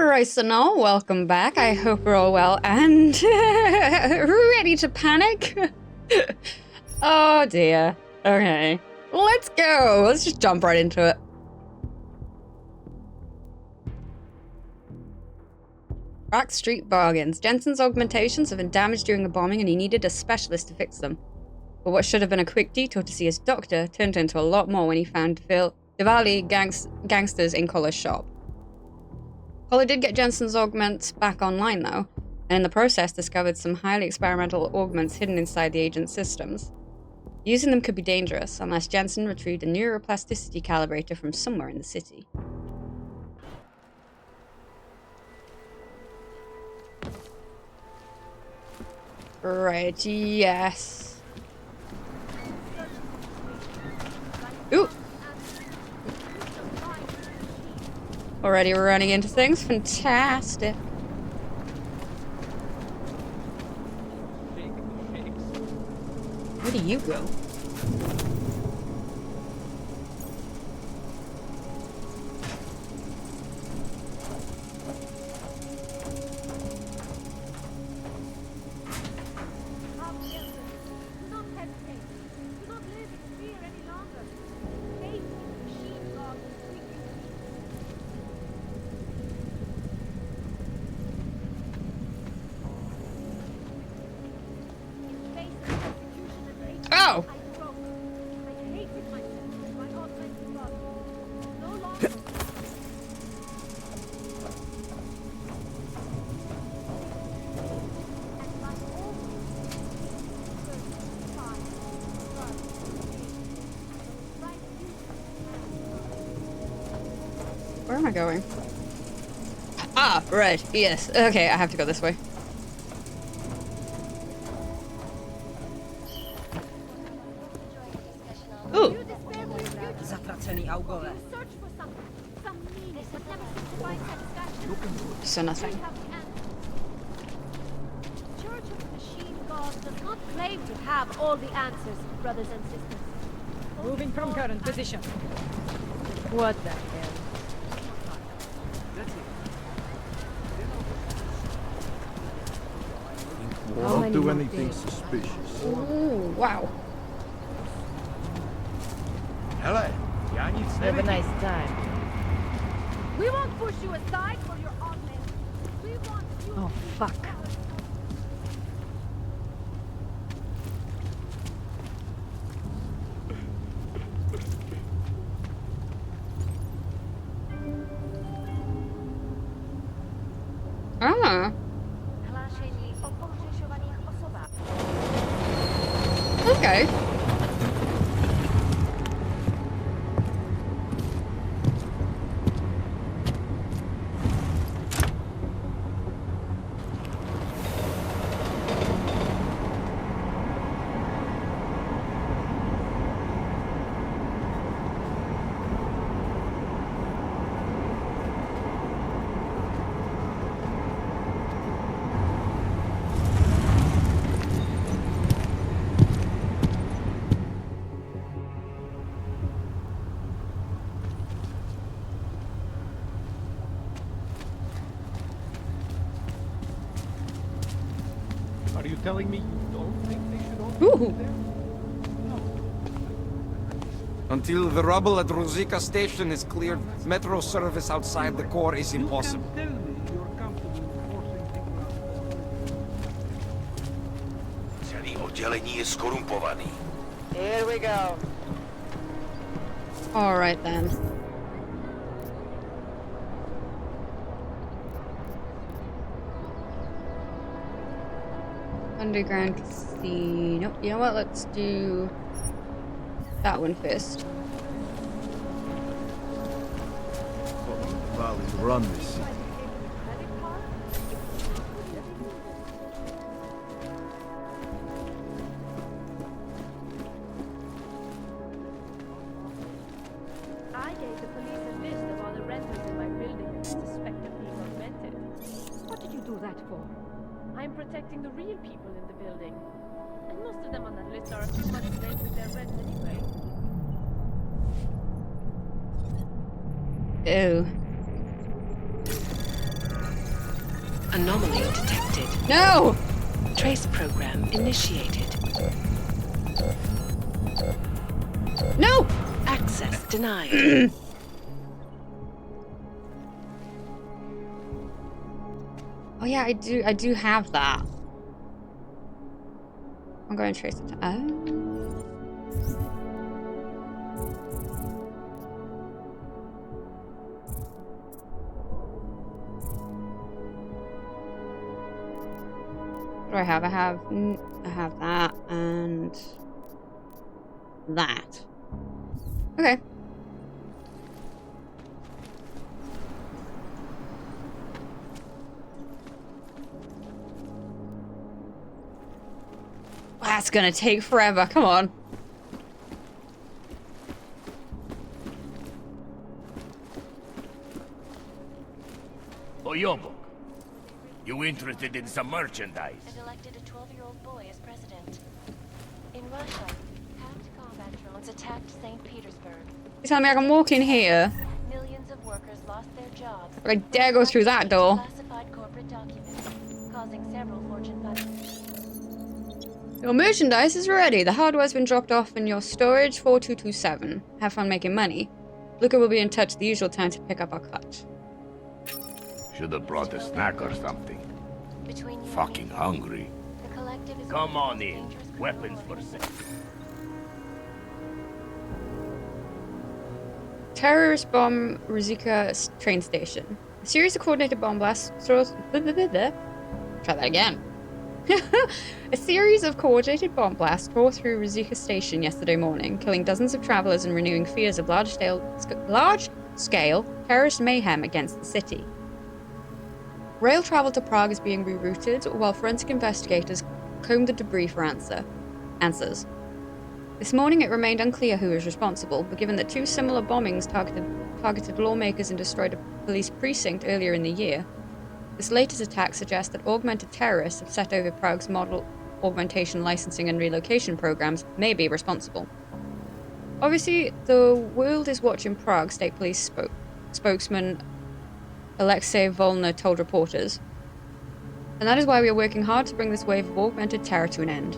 Alright, so now welcome back. I hope we're all well and ready to panic. Oh dear. Okay. Let's go. Let's just jump right into it. Back Street bargains. Jensen's augmentations have been damaged during the bombing and he needed a specialist to fix them. But what should have been a quick detour to see his doctor turned into a lot more when he found Diwali gangsters in Collar's shop. Collar did get Jensen's augments back online though, and in the process discovered some highly experimental augments hidden inside the agent's systems. Using them could be dangerous unless Jensen retrieved a neuroplasticity calibrator from somewhere in the city. Right, yes. Ooh! Already we're running into things? Fantastic. Where do you go? Oh! Where am I going? Ah, right, yes. Okay, I have to go this way. Ooh! So nothing. Church of the Machine God does not claim to have all the answers, brothers and sisters. Moving from current position. What the hell? Don't do anything suspicious. Ooh, wow. Hello. Have a nice time. We won't push you aside for your oddness. We want you. Oh, fuck. Ah. Okay. Are you telling me you don't think they should all be there? No. Until the rubble at Rosika station is cleared, metro service outside the core is You impossible. can't tell me you're comfortable forcing people out. Celý oddělení je skorumpovaný. Here we go. Alright then. Underground casino. You know what? Let's do that one first. Valley run this city. I gave the police a list of all the renters in my building and suspected being augmented. What did you do that for? I'm protecting the real people in the building. And most of them on that list are a few months late with their rent anyway. Ew. Anomaly detected. No! Trace program initiated. No! Access denied. Oh yeah, I do have that. I'm going to trace it. What do I have? I have that and that. Okay. That's gonna take forever. Come on. Oyobok, you interested in some merchandise? And elected a 12-year-old boy as president. In Russia, hacked combat drones attacked St. Petersburg. You telling me I can walk in here? Millions of workers lost their jobs. I dare go through that door. Classified corporate documents, causing several Fortune 500. Your merchandise is ready. The hardware's been dropped off in your storage 4227. Have fun making money. Luca will be in touch the usual time to pick up our cut. Should have brought a snack or something. Between you Fucking and me, hungry. the collective is Come one of on the in. most dangerous Weapons criminal for sale. Terrorist bomb Rizika train station. A series of coordinated bomb blasts throws. Try that again. A series of coordinated bomb blasts tore through Rizika station yesterday morning, killing dozens of travelers and renewing fears of large-scale terrorist mayhem against the city. Rail travel to Prague is being rerouted, while forensic investigators comb the debris for answers. This morning it remained unclear who was responsible, but given that two similar bombings targeted lawmakers and destroyed a police precinct earlier in the year, this latest attack suggests that augmented terrorists have set over Prague's model augmentation licensing and relocation programs may be responsible. Obviously, the world is watching Prague, state police spokesman Alexei Volner told reporters. And that is why we are working hard to bring this wave of augmented terror to an end.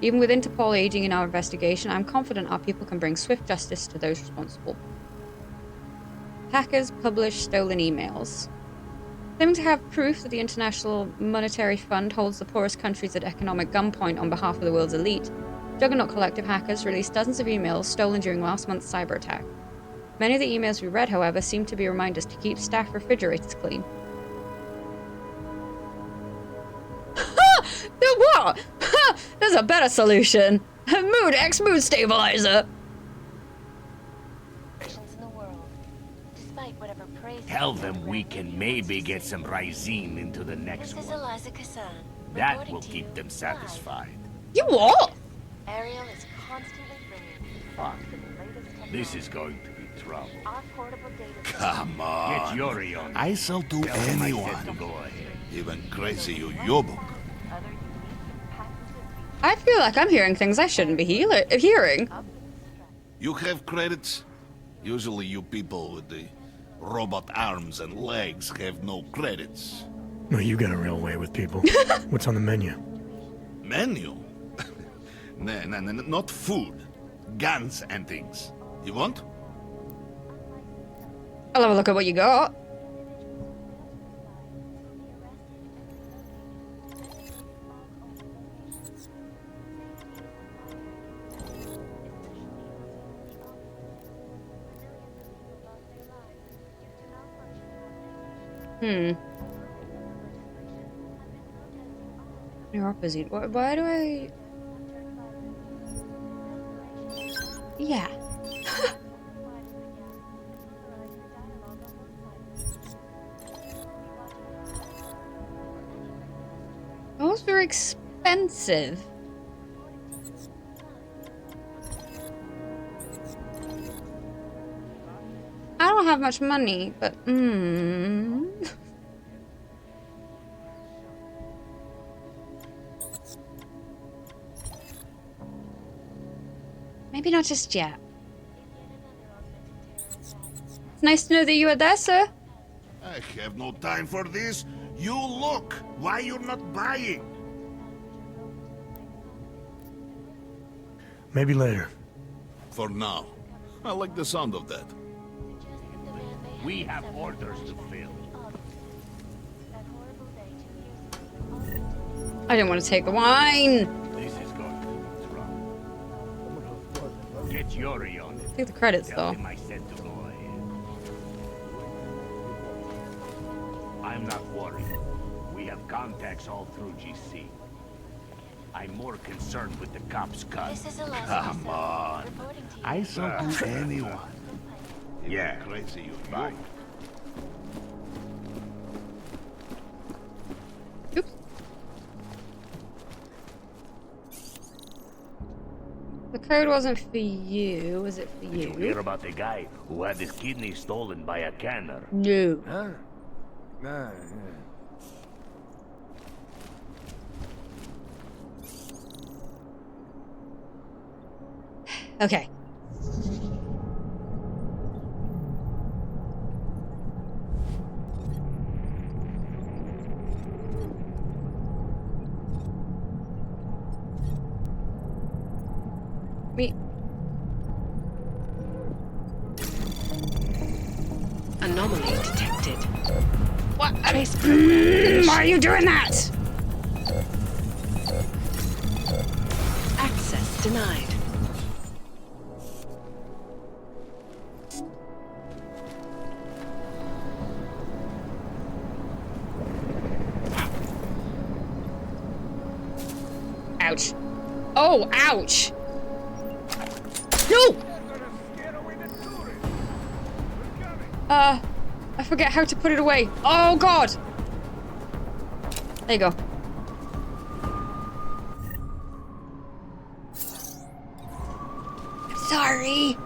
Even with Interpol aiding in our investigation, I'm confident our people can bring swift justice to those responsible. Hackers publish stolen emails. Claiming to have proof that the International Monetary Fund holds the poorest countries at economic gunpoint on behalf of the world's elite, Juggernaut Collective hackers released dozens of emails stolen during last month's cyber attack. Many of the emails we read, however, seem to be reminders to keep staff refrigerators clean. What? There's a better solution. Mood stabilizer. in the world, despite whatever praise. Tell them we can maybe get some Rysine into the next This is one. Eliza Kassan. That reporting will to keep you them live. satisfied. You what? Ariel is constantly bringing Fuck. the latest technology. This is going to be trouble. Our portable data Come on. Get Yuri on. I sell to Tell him I said to anyone. go ahead. Even crazy Uyobok. other unique patented I feel like I'm hearing things I shouldn't be hearing. You have credits? Usually you people with the robot arms and legs have no credits. No, you got a real way with people. What's on the menu? Menu? No, not food. Guns and things. You want? I'll have a look at what you got. You're opposite. Why do I... Yeah. Those are expensive. I don't have much money, but maybe not just yet. It's nice to know that you are there, sir. I have no time for this. You look! Why you're not buying? Maybe later. For now. I like the sound of that. We have orders to fill. I didn't want to take the wine. This is good. Get Yuri on it. Take the credits Tell though. him I said to go ahead. I'm not worried. We have contacts all through GC. I'm more concerned with the cops' cut. This is Alaska. Come on. Reporting to you. I saw anyone. Yeah. Crazy you. Bye. Oops. The code wasn't for you, was it for Did you you? hear about the guy who had his kidney stolen by a canner? No. Huh? Nah, Okay. Me. Anomaly detected. What? Trace program. Why are you doing that? Access denied. Ouch. Oh, ouch. No! I forget how to put it away. Oh, God. There you go. I'm sorry.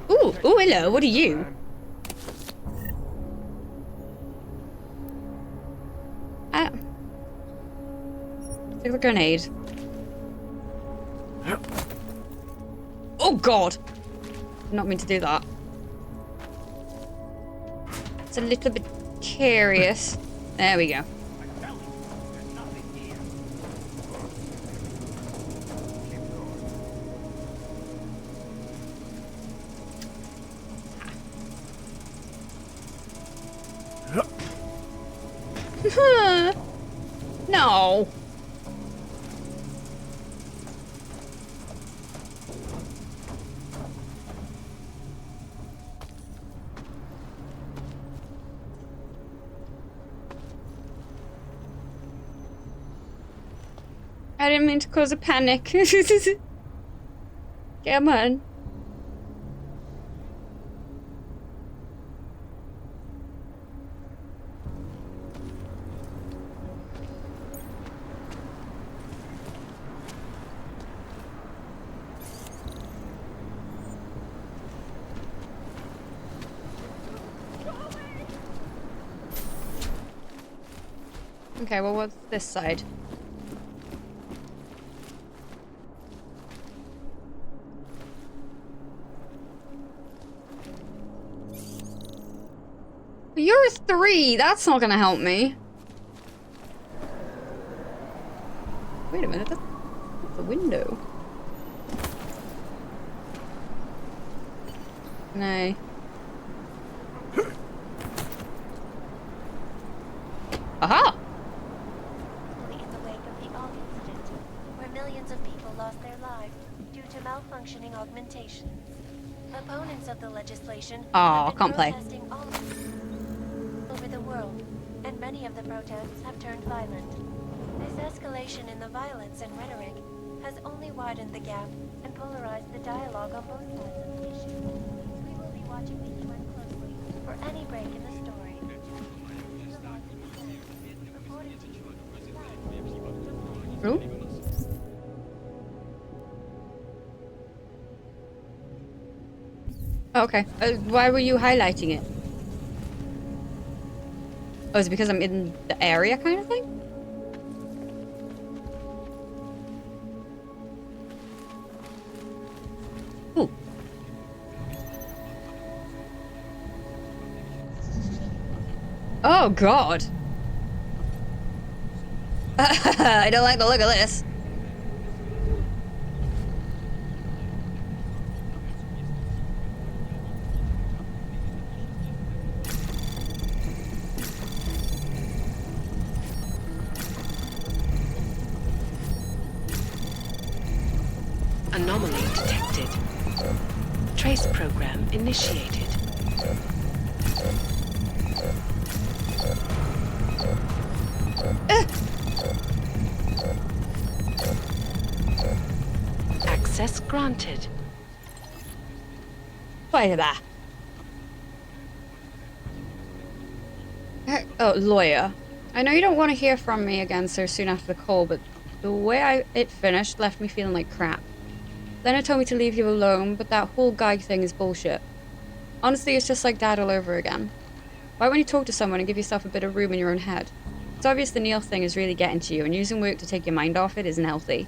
Ooh, hello, what are you? Take the grenade. Oh God! Not mean to do that. It's a little bit curious. There we go. No. I didn't mean to cause a panic. Come on. Okay, well, what's this side? You're 3. That's not gonna help me. Wait a minute. That's the window. No. Aha! In the wake of the AUG incident, where millions of people lost their lives due to malfunctioning augmentation. Opponents of the legislation have been can't play. protesting all over the world, and many of the protests have turned violent. This escalation in the violence and rhetoric has only widened the gap and polarized the dialogue on both sides of the issue. We will be watching the UN closely for any break in the story. Ooh. Oh, okay. Why were you highlighting it? Oh, is it because I'm in the area kind of thing? Ooh. Oh, God. I don't like the look of this. Anomaly detected. Trace program initiated. Access granted. Wait a minute. Oh, lawyer. I know you don't want to hear from me again so soon after the call, but the way it finished left me feeling like crap. Leonard told me to leave you alone, but that whole guy thing is bullshit. Honestly, it's just like Dad all over again. Why won't you talk to someone and give yourself a bit of room in your own head? It's obvious the Neil thing is really getting to you, and using work to take your mind off it isn't healthy.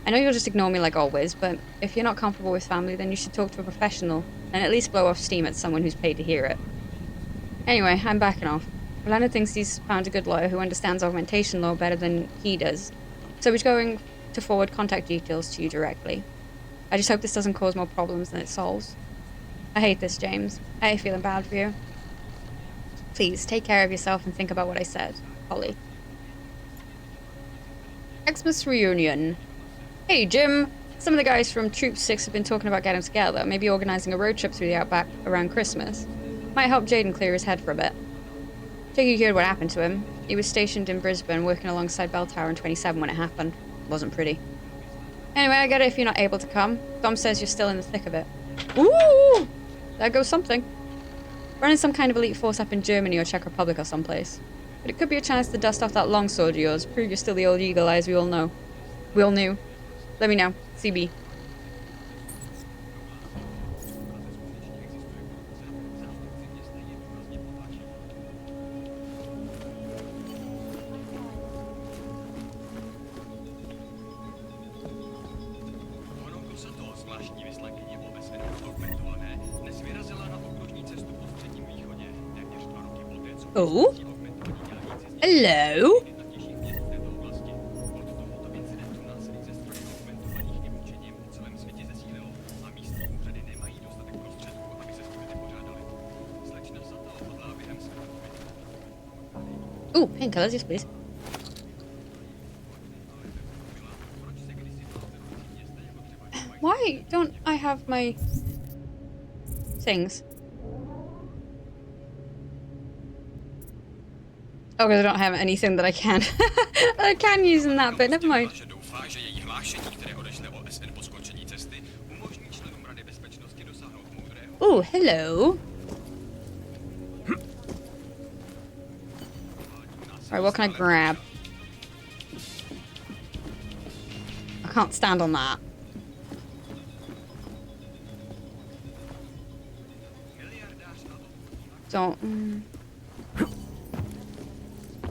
I know you'll just ignore me like always, but if you're not comfortable with family, then you should talk to a professional, and at least blow off steam at someone who's paid to hear it. Anyway, I'm backing off. Leonard thinks he's found a good lawyer who understands augmentation law better than he does, so he's going to forward contact details to you directly. I just hope this doesn't cause more problems than it solves. I hate this, James. I hate feeling bad for you. Please, take care of yourself and think about what I said. Holly. Xmas reunion. Hey, Jim. Some of the guys from Troop 6 have been talking about getting together, maybe organizing a road trip through the Outback around Christmas. Might help Jaden clear his head for a bit. Take you heard what happened to him. He was stationed in Brisbane, working alongside Bell Tower in 27 when it happened. Wasn't pretty. Anyway, I get it if you're not able to come. Dom says you're still in the thick of it. Ooh! There goes something. Running some kind of elite force up in Germany or Czech Republic or someplace. But it could be a chance to dust off that longsword of yours, prove you're still the old eagle eyes we all know. We all knew. Let me know. CB. Oh? Hello? Ooh, painkillers, yes please. Why don't I have my things? Oh, because I don't have anything that I can. I can use in that, but never mind. Oh, hello. Alright, what can I grab? I can't stand on that. Don't...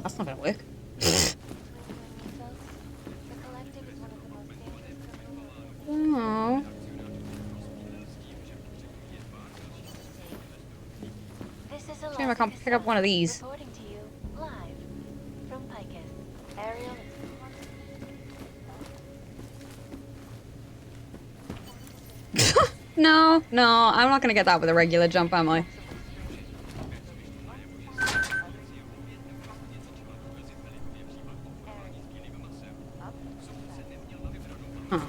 That's not gonna work. Oh. Shame I can't pick up one of these. Reporting to you live from Picus. Ariel. No, I'm not gonna get that with a regular jump, am I? Huh.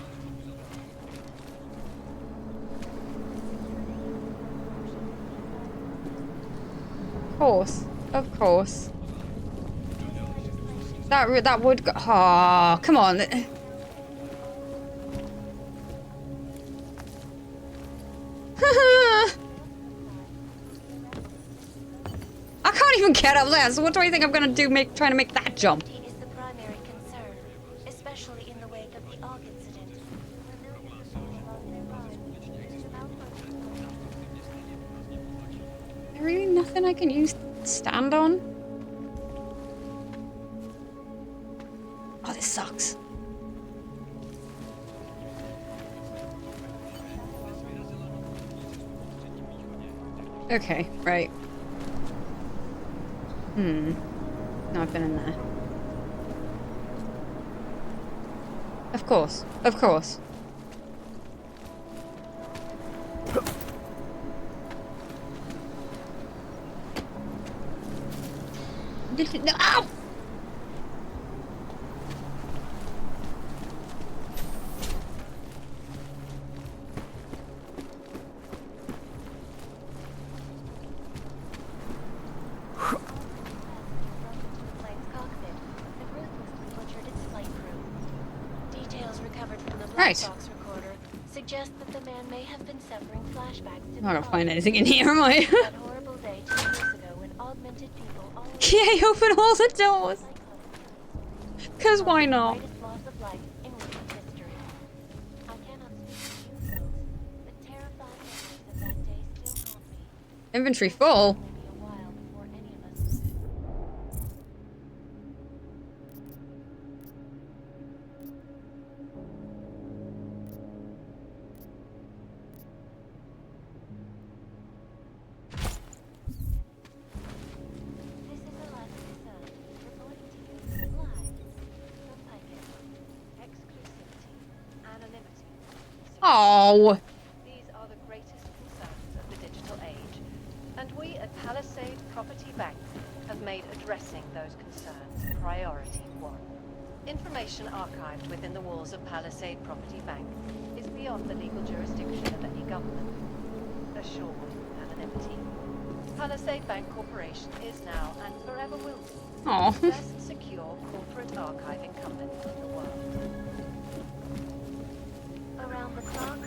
Of course. That would go. Oh, come on. I can't even get up there. So what do I think I'm gonna do? Trying to make that jump? Is the primary concern, especially really nothing I can use stand on? Oh, this sucks. Okay, right. No, I've been in there. Of course. Of course. No! Ow! Right. Box recorder suggest that the man may have been suffering flashbacks to I'm not gonna find anything in here, am I? that horrible day 2 years ago when augmented people all Yay, open all the doors! Cause why not? greatest loss of life in recent history. I cannot speak to you folks, but terrifying memories of that day still haunt me. Inventory full. Maybe a while before any of us. This is Alaska Sun, reporting to you live from Piket. Exclusivity, anonymity. Oh. These are the greatest concerns of the digital age, and we at Palisade Property Bank have made addressing those concerns priority one. Information archived within the walls of Palisade Property Bank is beyond the legal jurisdiction of any government. Assured anonymity. Palisade Bank Corporation is now and forever will be Oh. the best secure corporate archiving company in the world. Around the clock,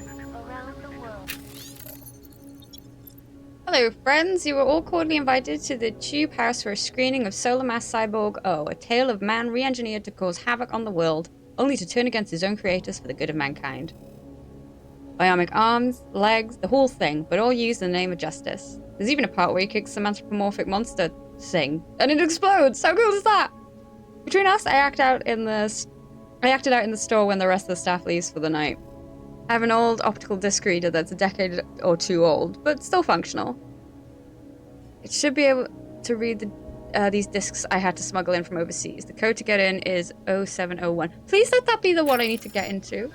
around the world. Hello, friends. You were all cordially invited to the Tube House for a screening of Solar Mass Cyborg O, a tale of man re-engineered to cause havoc on the world, only to turn against his own creators for the good of mankind. Bionic arms, legs, the whole thing, but all used in the name of justice. There's even a part where he kicks some anthropomorphic monster thing, and it explodes! How cool is that? Between us, I acted out in the store when the rest of the staff leaves for the night. I have an old optical disc reader that's a decade or two old, but still functional. It should be able to read these discs I had to smuggle in from overseas. The code to get in is 0701. Please let that be the one I need to get into.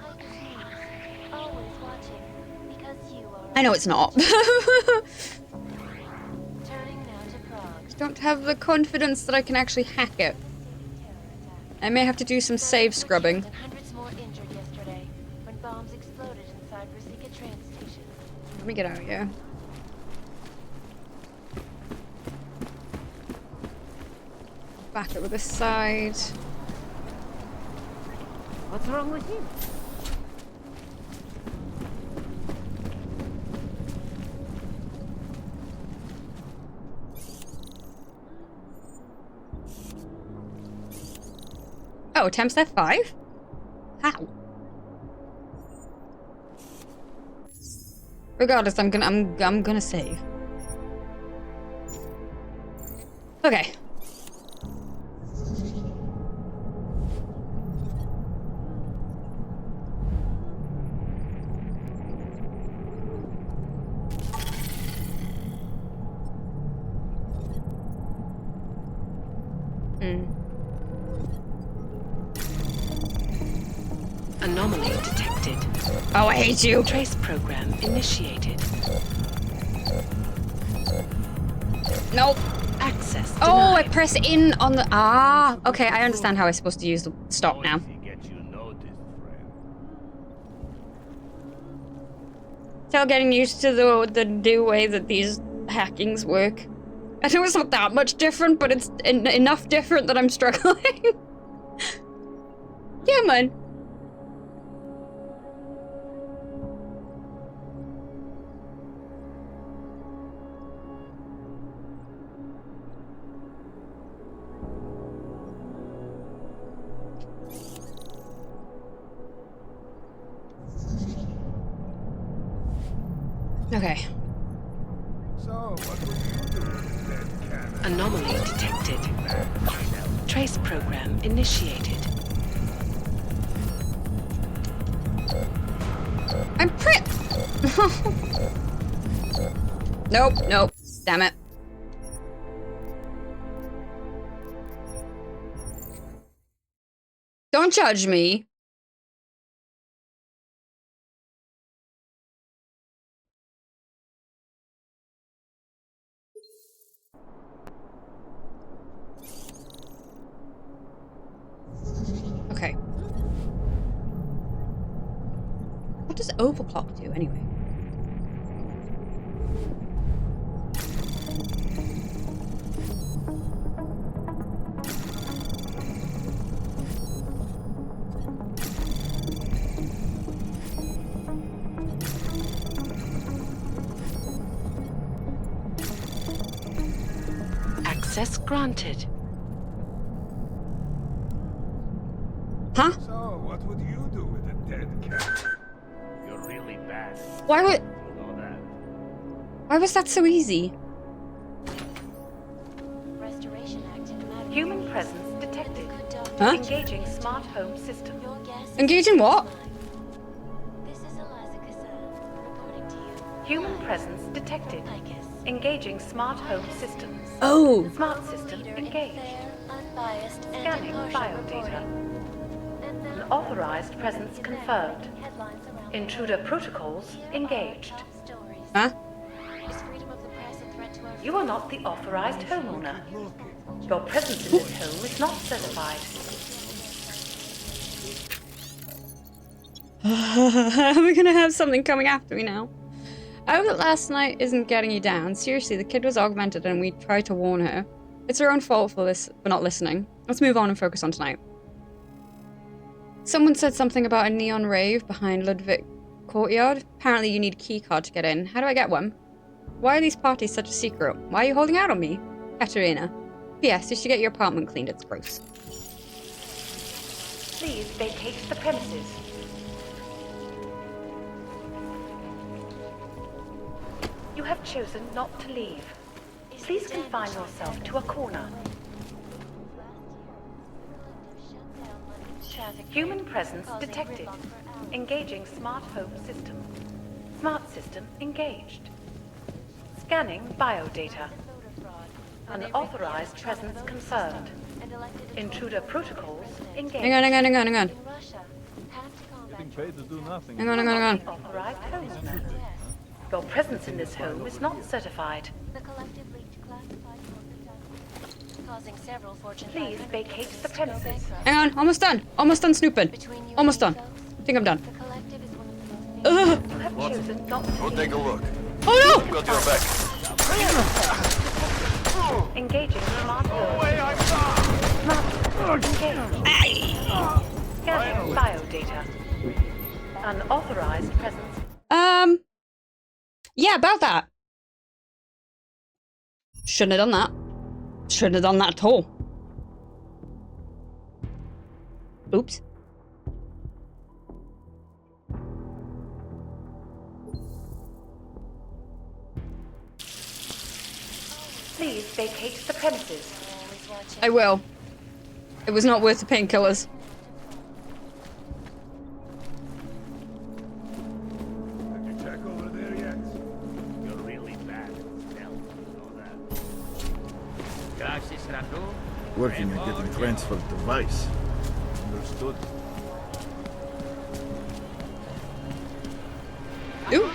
Always watching, because you are. I know it's not. Turning now to Prague. I don't have the confidence that I can actually hack it. I may have to do some save scrubbing. And hundreds more injured yesterday when bombs exploded inside Ruzicka train station. Let me get out of here. Back over this side. What's wrong with you? Oh, attempts there 5? How? Regardless, I'm gonna save. Okay. Anomaly detected. Oh, I hate you. Trace program initiated. Nope. Access denied. Oh, I press in on the... Ah, okay, I understand how I'm supposed to use the stop now. Get you noticed, friend. Still getting used to the new way that these hackings work. I know it's not that much different, but it's enough different that I'm struggling. Yeah, man. Okay. So, Anomaly detected. Trace program initiated. I'm Nope, nope. Damn it. Don't judge me. Okay. What does overclock do anyway? Access granted. Huh? So, what would you do with a dead cat? You're really bad. Why would... You know that. Why was that so easy? Restoration Act in Madrid. Human presence detected. Huh? Engaging smart home system. Your guess is Engaging what? This is Eliza Cassan, reporting to you. Human presence detected. Icus. Engaging smart home systems. Oh. Smart system Leader in engaged. fair, unbiased, and Scanning impartial biodata. reporting. And now, An authorized presence confirmed. headlines around the Intruder world. protocols Here are engaged. top stories. Huh? Is freedom of the press a threat to our You are not the authorized homeowner. Your presence in this home is not certified. We're gonna have something coming after me now. I hope that last night isn't getting you down. Seriously, the kid was augmented and we tried to warn her. It's her own fault for not listening. Let's move on and focus on tonight. Someone said something about a neon rave behind Ludwig Courtyard. Apparently you need a keycard to get in. How do I get one? Why are these parties such a secret? Why are you holding out on me? Katerina. P.S. You should get your apartment cleaned, it's gross. Please vacate the premises. You have chosen not to leave. Please confine yourself to a corner. Human presence detected. Engaging smart home system. Smart system engaged. Scanning biodata. Unauthorized presence confirmed. Intruder protocols engaged. Hang on. Getting paid to do nothing. Hang on. Authorized homeowner. Your presence in this home is not certified. The collective leaked classified corporate documents, causing several Fortune Please 500 vacate businesses the to go premises. bankrupt. Hang on, almost done. Almost done snooping. Between you Almost and done. me, folks, I think I'm done. the collective is one of the most Ugh. You have chosen not to Go leave. take a look. Oh no! Got your back. Engaging smart home. Smart engaged. Scanning biodata. Unauthorized presence. Yeah, about that. Shouldn't have done that. Shouldn't have done that at all. Oops. Please vacate the premises. always watching. I will. It was not worth the painkillers. Have you check over there yet? You're really bad at stealth. You know that. Working on getting transferred device. Understood. Ooh.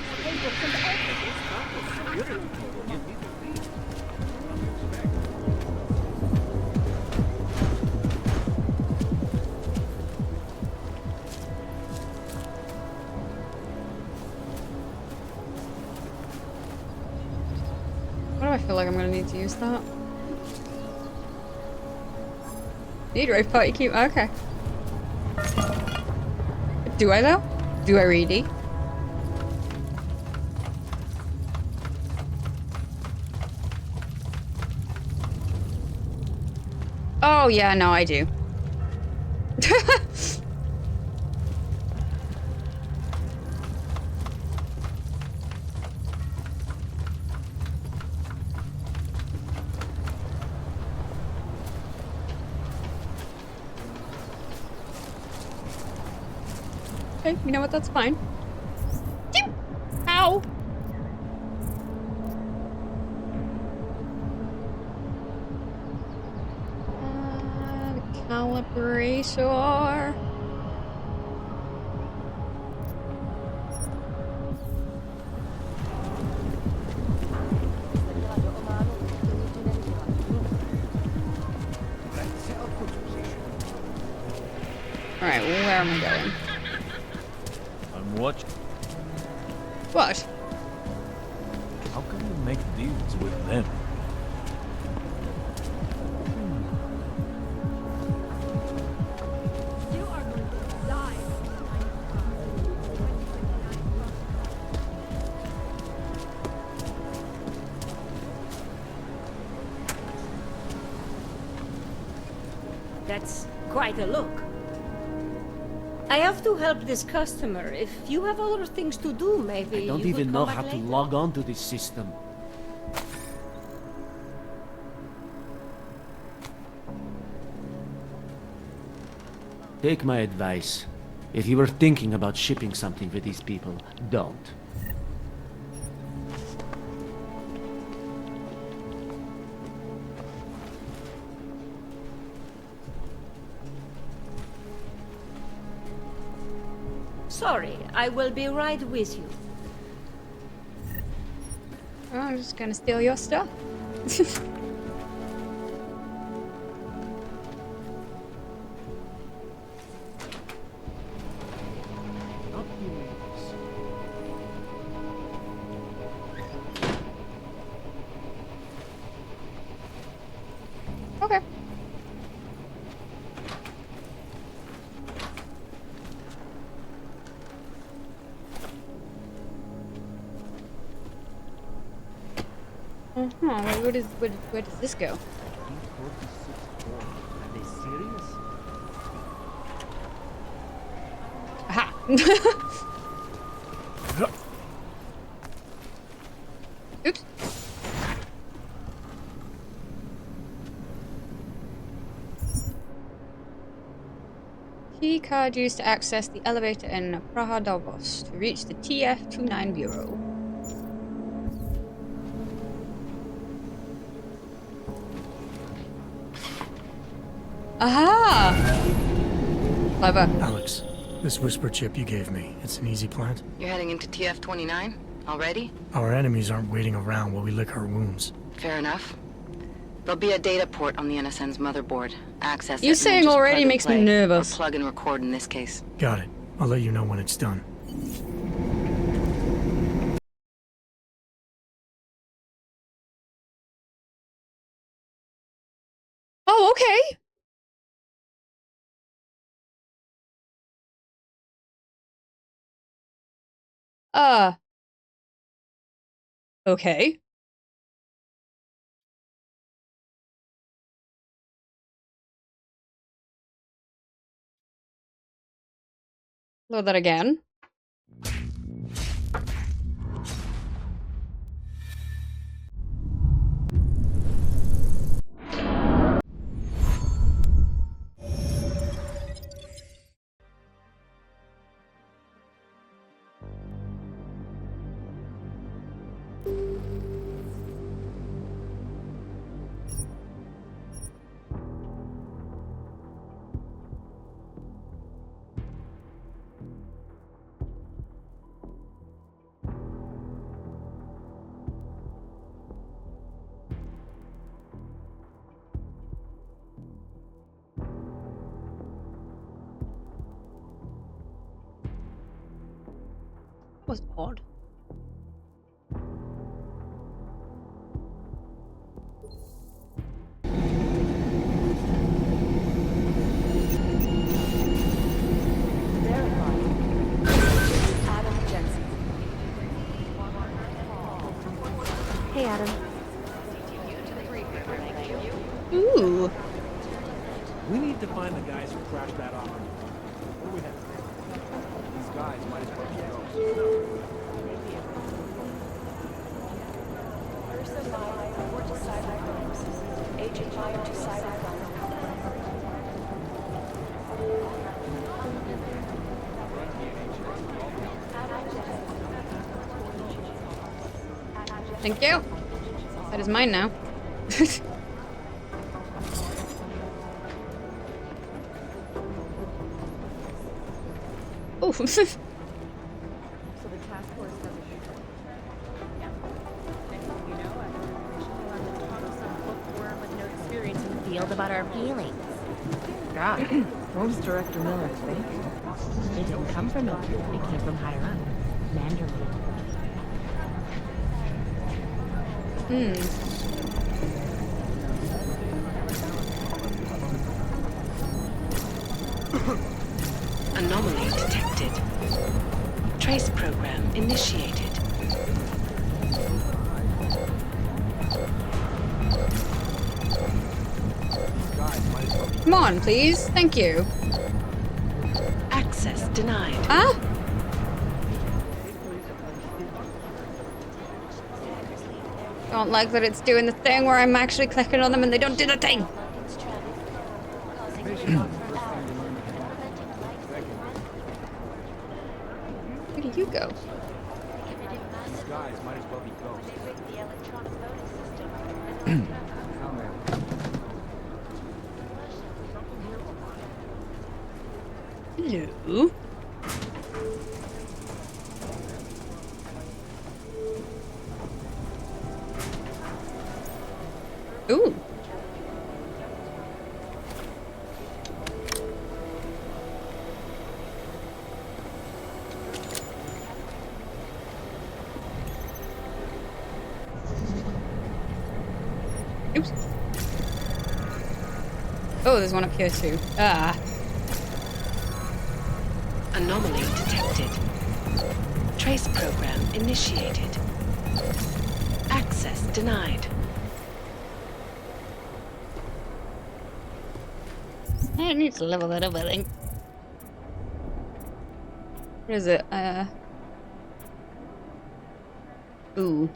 Why do I feel like I'm gonna need to use that? Need rave party cute. Okay. Do I though? Do I really? Oh yeah, no, I do. Okay, you know what? That's fine. Ow! Calibrator. Alright, where am I going? I'm watching. What? How can you make deals with them? You are going to die. That's quite a look. I have to help this customer. If you have other things to do, maybe I don't you even could know come how back to later. log on to this system. Take my advice. If you were thinking about shipping something for these people, don't. Sorry, I will be right with you. Oh, I'm just gonna steal your stuff. Okay. Where does this go? Are they serious? Aha! Oops. Key card used to access the elevator in Praha Davos to reach the TF-29 bureau. Aha! Clever. Alex, this whisper chip you gave me, it's an easy plant. You're heading into TF-29 already? Our enemies aren't waiting around while we lick our wounds. Fair enough. There'll be a data port on the NSN's motherboard. Access You it and then saying just already plug and makes me play, nervous. Or plug and record in this case. Got it. I'll let you know when it's done. Oh, okay. Okay. Load that again. That was odd. Hey, Adam. Ooh. We need to find the guys who crashed that off. Where do we head? These guys might as well be ghosts. Person 9, report to cybercrimes. Agent 5 to cybercrime. Thank you. That is mine now. Oh. So the task force does it. Yeah. Next thing you know, after information will have the talk of some bookworm with no experience in the field about our feelings. God, what was Director Miller think? It didn't come from me. It came from higher up. Mandarin. Anomaly detected. Trace program initiated. Come on, please. Thank you. Access denied. Huh? Don't like that it's doing the thing where I'm actually clicking on them and they don't do the thing. Where do you go? These guys might as well be ghosts. Hello. Ooh. Oops. Oh, there's one up here too. Ah. Anomaly detected. Trace program initiated. Access denied. I need to level that up, I think. Where is it? Ooh.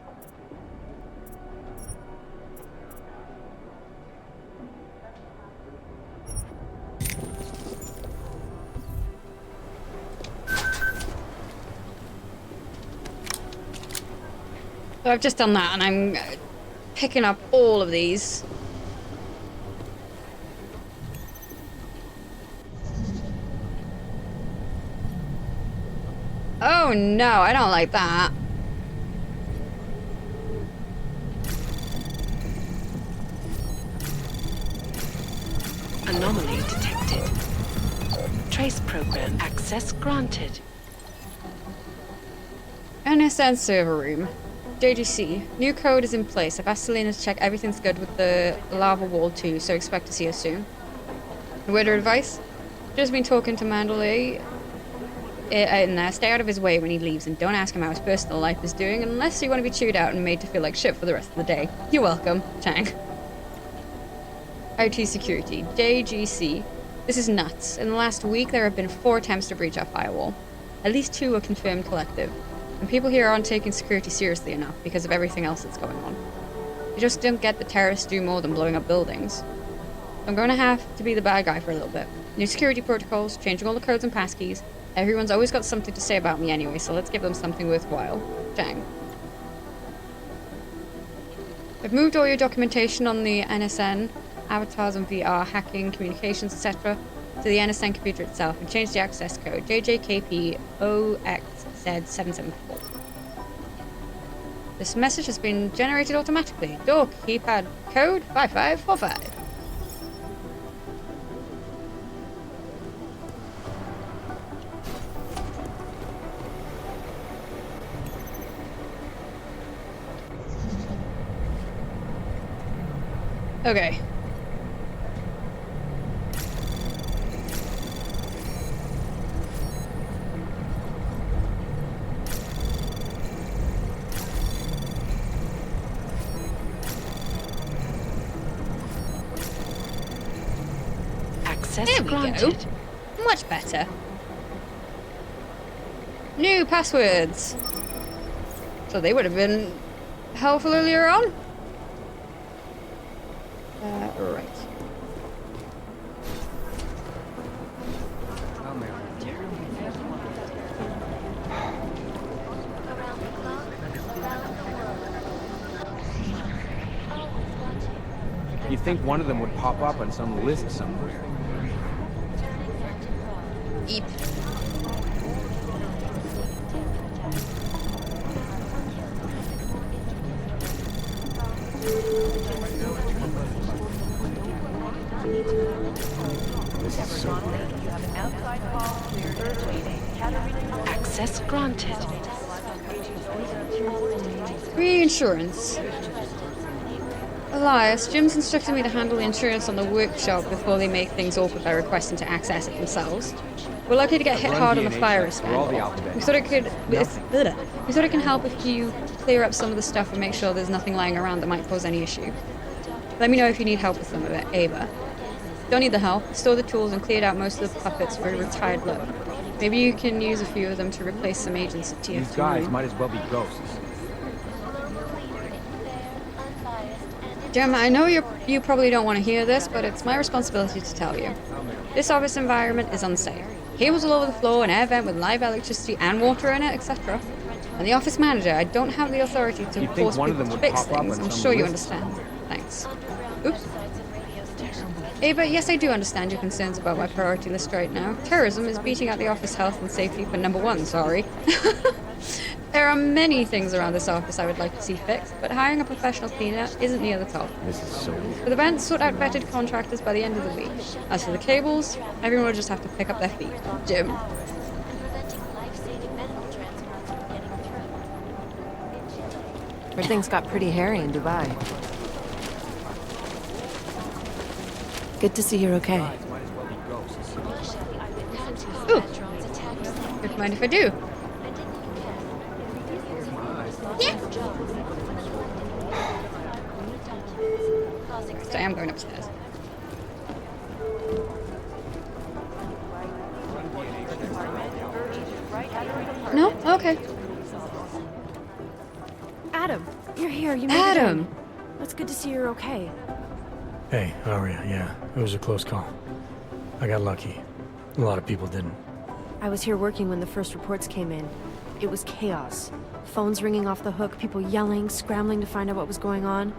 So I've just done that and I'm picking up all of these. Oh no, I don't like that. Anomaly detected. Trace program access granted. NSN server room. JGC. New code is in place. I've asked Selena to check everything's good with the lava wall too, so expect to see her soon. Word of advice? Just been talking to Mandalay in there. Stay out of his way when he leaves and don't ask him how his personal life is doing unless you want to be chewed out and made to feel like shit for the rest of the day. You're welcome. Chang. IT security. JGC. This is nuts. In the last week, there have been 4 attempts to breach our firewall. At least 2 were confirmed collective. And people here aren't taking security seriously enough because of everything else that's going on. You just don't get the terrorists do more than blowing up buildings. I'm going to have to be the bad guy for a little bit. New security protocols, changing all the codes and passkeys. Everyone's always got something to say about me anyway, so let's give them something worthwhile. Chang. I've moved all your documentation on the NSN, avatars and VR, hacking, communications, etc. to the NSN computer itself and changed the access code JJKPOXZ774. This message has been generated automatically. Door keypad code 5545. Okay. Access There we granted. go. Much better. New passwords. So they would have been helpful earlier on. Right. Around the clock, around the world. You'd think one of them would pop up on some list somewhere. Eep. Access granted. Reinsurance. Elias, Jim's instructed me to handle the insurance on the workshop before they make things awkward by requesting to access it themselves. We're likely to get hit hard on the fire risk angle. We thought it can help if you clear up some of the stuff and make sure there's nothing lying around that might cause any issue. Let me know if you need help with some of it, Ava. Don't need the help. Store the tools and cleared out most of the puppets for a retired look. Maybe you can use a few of them to replace some agents at TF2. These guys might as well be ghosts. Jim, I know you probably don't want to hear this, but it's my responsibility to tell you. This office environment is unsafe. Cables all over the floor, an air vent with live electricity and water in it, etc. And the office manager, I don't have the authority to force people to fix things. I'm sure you understand. Thanks. Oops. Ava, yes, I do understand your concerns about my priority list right now. Terrorism is beating out the office health and safety for #1, sorry. There are many things around this office I would like to see fixed, but hiring a professional cleaner isn't near the top. This is so weird. For the vent, sort out vetted contractors by the end of the week. As for the cables, everyone will just have to pick up their feet. Jim. Where things got pretty hairy in Dubai. Good to see you're okay. Ooh. Don't mind if I do. Yeah. So I am going upstairs. No? Okay. Adam, you're here. You made Adam! it in. It's good to see you're okay. Hey, Aria, yeah, it was a close call. I got lucky. A lot of people didn't. I was here working when the first reports came in. It was chaos. Phones ringing off the hook, people yelling, scrambling to find out what was going on.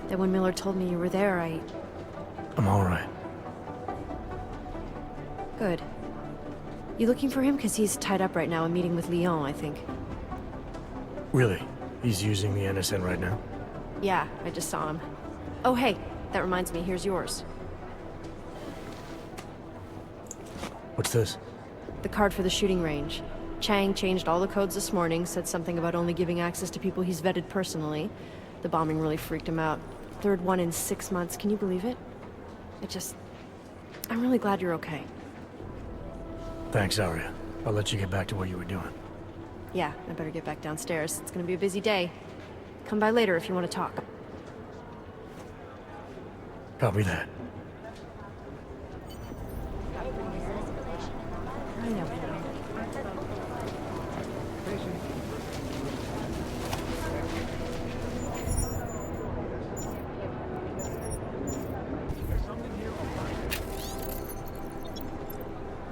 Then when Miller told me you were there, I'm alright. Good. You looking for him? Because he's tied up right now and meeting with Leon, I think. Really? He's using the NSN right now? Yeah, I just saw him. Oh, hey, that reminds me, here's yours. What's this? The card for the shooting range. Chang changed all the codes this morning, said something about only giving access to people he's vetted personally. The bombing really freaked him out. Third one in 6 months, can you believe it? I'm really glad you're okay. Thanks, Aria. I'll let you get back to what you were doing. Yeah, I better get back downstairs. It's gonna be a busy day. Come by later if you want to talk. Copy that.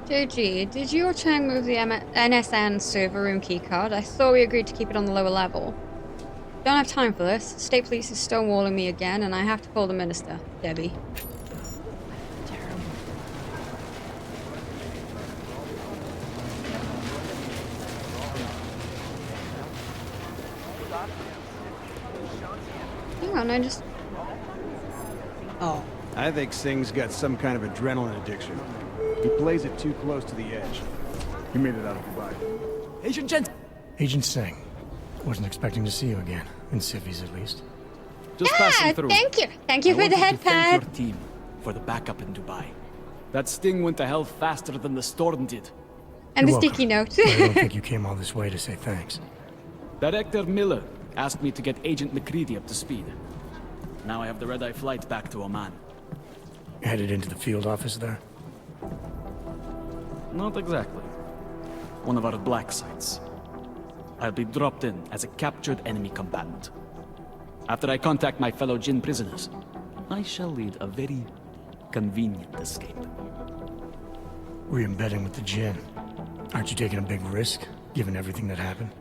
JG, did you or Chang move the NSN server room keycard? I thought we agreed to keep it on the lower level. Don't have time for this. State police is stonewalling me again, and I have to call the minister. Debbie. Hang on, I just... Oh. I think Singh's got some kind of adrenaline addiction. He plays it too close to the edge. You made it out of Dubai. Agent Singh. Wasn't expecting to see you again. In civvies, at least. Just passing through. Thank you. Thank you for the head Thank pad. your team for the backup in Dubai. That sting went to hell faster than the storm did. And the You're sticky welcome. note. I don't think you came all this way to say thanks. Director Miller asked me to get Agent McCready up to speed. Now I have the red-eye flight back to Oman. Headed into the field office there? Not exactly. One of our black sites. I'll be dropped in as a captured enemy combatant. After I contact my fellow Jinn prisoners, I shall lead a very convenient escape. Re-embedding with the Jinn. Aren't you taking a big risk, given everything that happened?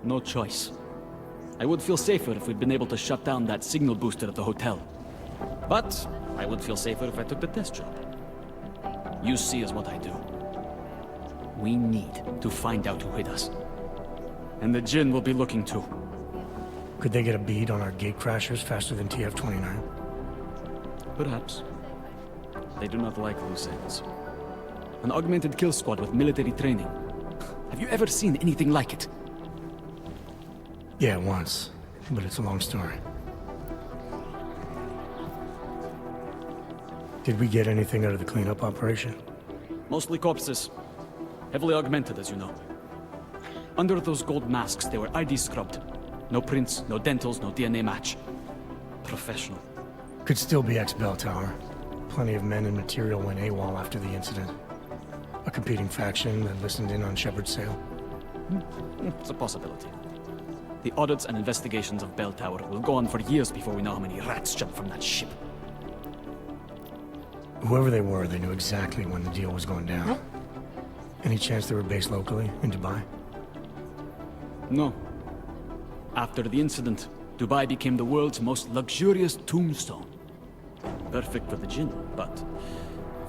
No choice. I would feel safer if we'd been able to shut down that signal booster at the hotel. But I would feel safer if I took the test job. You see is what I do. We need to find out who hit us. And the Jinn will be looking too. Could they get a bead on our gate crashers faster than TF-29? Perhaps. They do not like loose ends. An augmented kill squad with military training. Have you ever seen anything like it? Yeah, once. But it's a long story. Did we get anything out of the cleanup operation? Mostly corpses. Heavily augmented, as you know. Under those gold masks, they were ID scrubbed. No prints, no dentals, no DNA match. Professional. Could still be ex-Bell Tower. Plenty of men and material went AWOL after the incident. A competing faction that listened in on Shepard's sale. It's a possibility. The audits and investigations of Bell Tower will go on for years before we know how many rats jumped from that ship. Whoever they were, they knew exactly when the deal was going down. Any chance they were based locally, in Dubai? No. After the incident, Dubai became the world's most luxurious tombstone. Perfect for the Jinn, but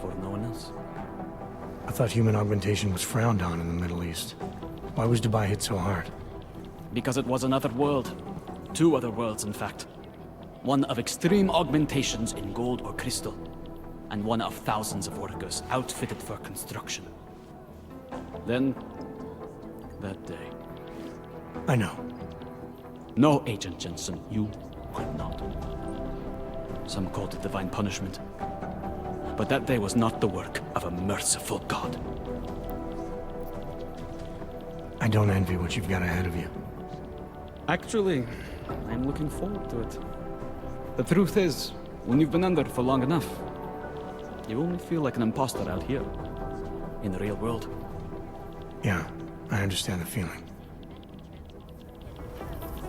for no one else. I thought human augmentation was frowned on in the Middle East. Why was Dubai hit so hard? Because it was another world. Two other worlds, in fact. One of extreme augmentations in gold or crystal, and one of thousands of workers outfitted for construction. Then, that day. I know. No, Agent Jensen, you could not. Some called it divine punishment. But that day was not the work of a merciful God. I don't envy what you've got ahead of you. Actually, I'm looking forward to it. The truth is, when you've been under for long enough, you only feel like an imposter out here, in the real world. Yeah, I understand the feeling.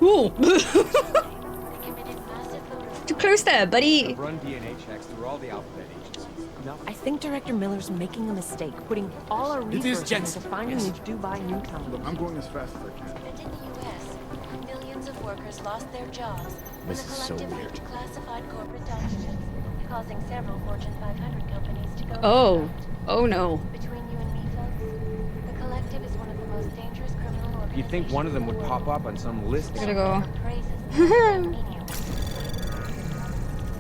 Ooh. Too close there, buddy. Run DNA checks through all the alphabet agencies. I think Director Miller's making a mistake, putting all our resources into finding a Dubai newcomer. Look, I'm going as fast as I can. And in the U.S., millions of workers lost their jobs when This the is so collective weird. leaked classified corporate documents, causing several Fortune 500 companies to go Oh. Oh no. Between you and me, folks, the collective is one of the most dangerous criminal organizations. You'd think one of them would pop up on some list. Gotta go.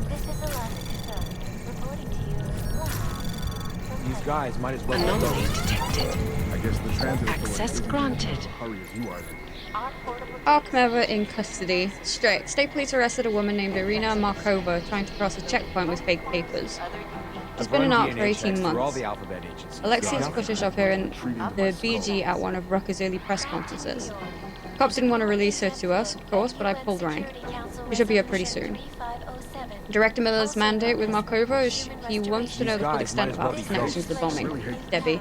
This is Alaska Sun, reporting to you live. These guys might as well go. I guess the transit Access granted. hurry as you are then. Arkmeva in custody. Straight. State police arrested a woman named Irina Markova trying to cross a checkpoint with fake papers. She's been in art for 18 months. Alexi's footage of her in the BG at one of Rucker's early press conferences. Cops didn't want to release her to us, of course, but I pulled rank. We should be here pretty soon. Director Miller's mandate with Markova is he wants to know the full extent of our connection to the bombing. Debbie.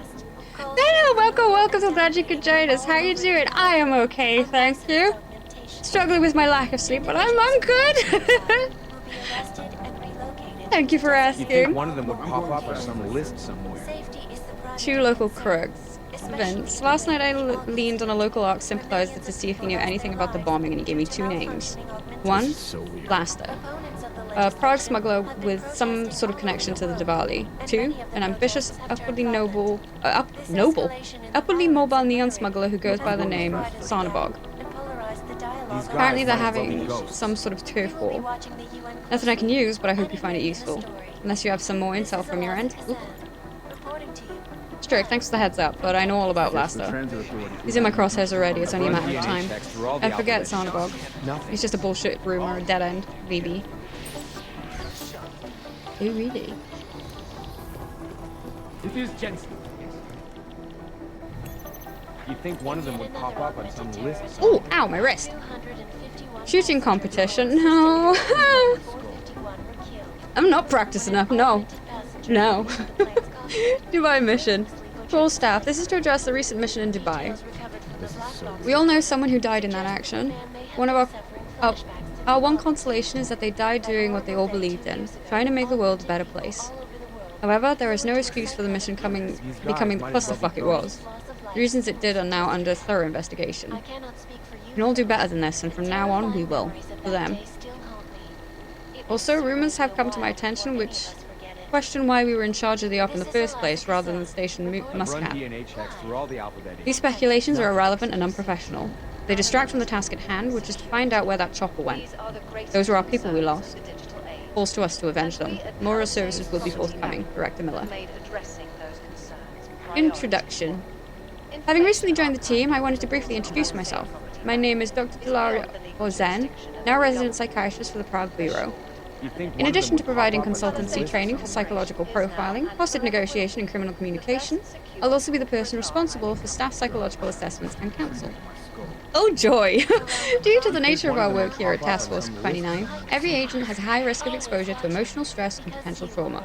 Hello, welcome, so glad you could join us. How are you doing? I am okay, thank you. Struggling with my lack of sleep, but I'm good. Thank you for You'd think asking. one of them would pop up on some list somewhere. Two local crooks. Vince. Last night I leaned on a local ARC sympathizer to see if he knew anything about the bombing, and he gave me two names. One, Blaster. A Prague smuggler with some sort of connection to the Diwali. Two, an ambitious, upwardly mobile neon smuggler who goes by the name Sarnabog. Apparently they're having some sort of turf war. Nothing I can use, but I hope you find it useful. Unless you have some more intel from your end. Oop. Strick, thanks for the heads up, but I know all about Blaster. He's in my crosshairs already, it's only a matter of time. I forget Sarnabog. He's just a bullshit rumor, a dead end, VB. Oh, really? It is Jensen. You'd think one of them would pop up on some list somewhere. Ooh, ow, my wrist. Shooting competition, no. I'm not practiced enough, no. No. Dubai mission. Full staff, this is to address the recent mission in Dubai. We all know someone who died in that action. One of our one consolation is that they died doing what they all believed in, trying to make the world a better place. However, there is no excuse for the mission becoming the clusterfuck it was. The reasons it did are now under thorough investigation. can all do better than this, and from now on, we will. For them. Also, rumors have come to my attention which question why we were in charge of the op in the first place rather than Station Muscat. These speculations are irrelevant and unprofessional. They distract from the task at hand, which is to find out where that chopper went. Those were our people we lost. Falls to us to avenge them. Moral services will be forthcoming, Director Miller. Introduction. Having recently joined the team, I wanted to briefly introduce myself. My name is Dr. Delaria Ozen, now resident psychiatrist for the Prague Bureau. In addition to providing consultancy training for psychological profiling, hostage negotiation and criminal communication, I'll also be the person responsible for staff psychological assessments and counsel. Oh joy! Due to the nature of our work here at Task Force 29, every agent has a high risk of exposure to emotional stress and potential trauma.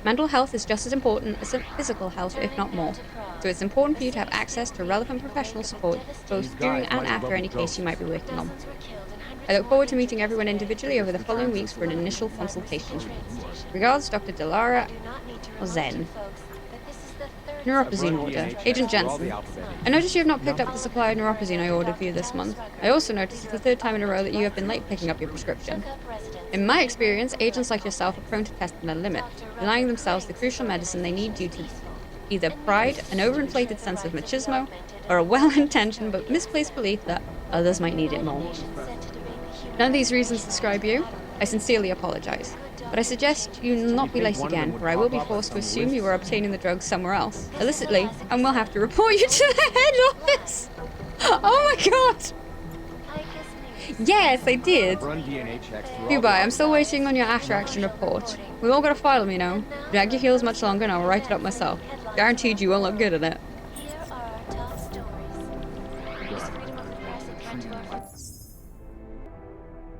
Mental health is just as important as physical health, if not more, so it's important for you to have access to relevant professional support both during and after any case you might be working on. I look forward to meeting everyone individually over the following weeks for an initial consultation. Regards, Dr. Delara Ozen. Neuropazine order. Agent Jensen. I noticed you have not picked up the supply of neuropazine I ordered for you this month. I also noticed it's the third time in a row that you have been late picking up your prescription. In my experience, agents like yourself are prone to testing their limit, denying themselves the crucial medicine they need due to either pride, an overinflated sense of machismo, or a well-intentioned but misplaced belief that others might need it more. None of these reasons describe you. I sincerely apologize. But I suggest you not be late again, or I will be forced to assume you are obtaining the drugs somewhere else, illicitly, and will have to report you to the head office! Oh my god! Yes, I did! Goodbye, I'm still waiting on your after-action report. We all gotta file them, you know. Drag your heels much longer and I'll write it up myself. Guaranteed you won't look good at it.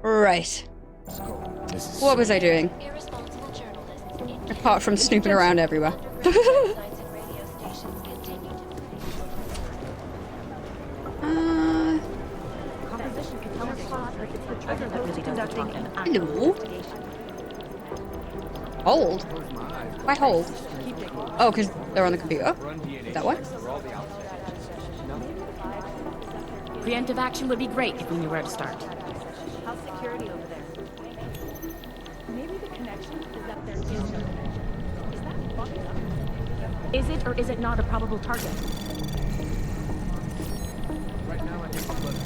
Right. What was I doing? Apart from snooping around everywhere. Hello? Hold? Why hold? Oh, because they're on the computer? Is that what? Preemptive action would be great if we knew where to start. How's security over there? Maybe the connection is that there is no connection. Is that bugged up? Is it or is it not a probable target? Right now, I think it's less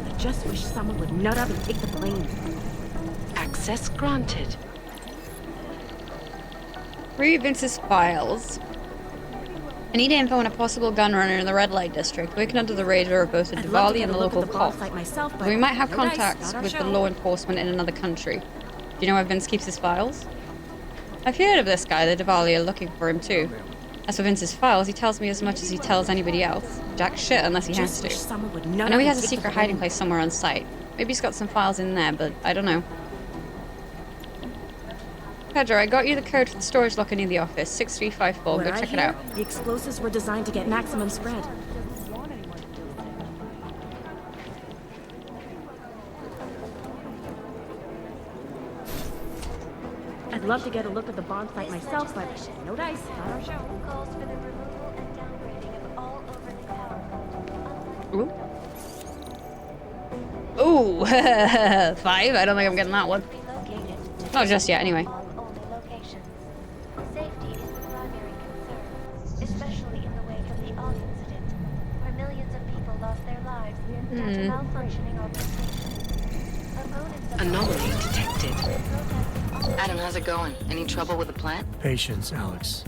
I just wish someone would nut up and take the blame. Access granted. Read Vince's files. I need info on a possible gun runner in the red light district, working under the radar of both the Diwali and the local cop. We might have contacts with the law enforcement in another country. Do you know where Vince keeps his files? I've heard of this guy, the Diwali are looking for him too. As for Vince's files, he tells me as much as he tells anybody else. Jack shit unless he has to. I know he has a secret hiding place somewhere on site. Maybe he's got some files in there, but I don't know. Pedro, I got you the code for the storage locker near the office, 6354. Go check it out. The explosives were designed to get maximum spread. I'd love to get a look at the bomb site myself, but no dice, not our show. Calls for the removal and downgrading of all overnight power. Ooh. Ooh. 5? I don't think I'm getting that one. Not just yet, anyway. Safety is the primary concern, especially in the wake of the Oz incident, where millions of people lost their lives due to malfunctioning augmentation. Opponents of Anomaly detected. Adam, how's it going? Any trouble with the plant? Patience, Alex.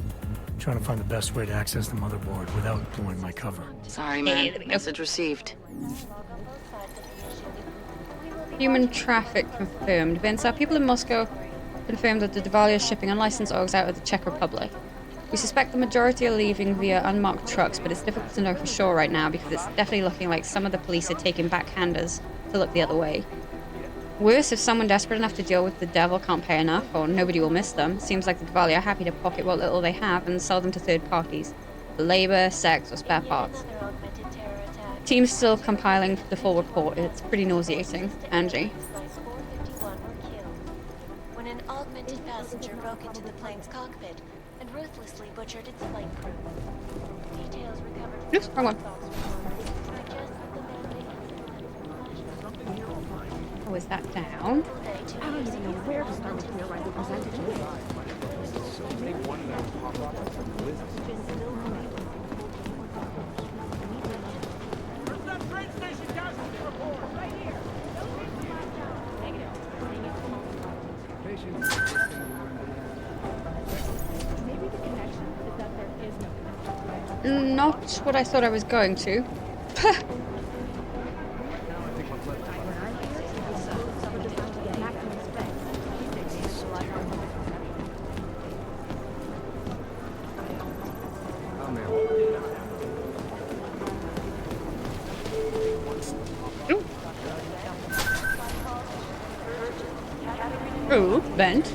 Trying to find the best way to access the motherboard without blowing my cover. Sorry, man. Message received. Human traffic confirmed. Vince, our people in Moscow confirmed that the Diwali is shipping unlicensed orgs out of the Czech Republic. We suspect the majority are leaving via unmarked trucks, but it's difficult to know for sure right now because it's definitely looking like some of the police are taking backhanders to look the other way. Worse, if someone desperate enough to deal with the devil can't pay enough, or nobody will miss them, seems like the Diwali are happy to pocket what little they have and sell them to third parties. For labor, sex, or spare parts. Team's still compiling the full report. It's pretty nauseating. Angie. When an augmented passenger broke into the plane's cockpit and ruthlessly butchered its flight crew. Details recovered. Oops, wrong one. Oh, is that down? I don't even know where to start with theorizing percentages. Where's that train station casualty report? Right here. Maybe the connection is that there is no connection. Not what I thought I was going to. Ooh, bent.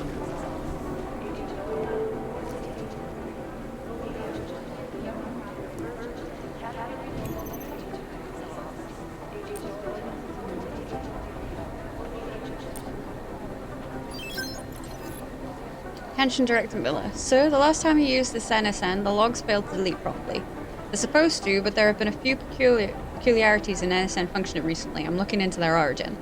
Attention Director Miller. Sir, the last time you used this NSN, the logs failed to delete properly. They're supposed to, but there have been a few peculiarities in NSN functioning recently. I'm looking into their origin.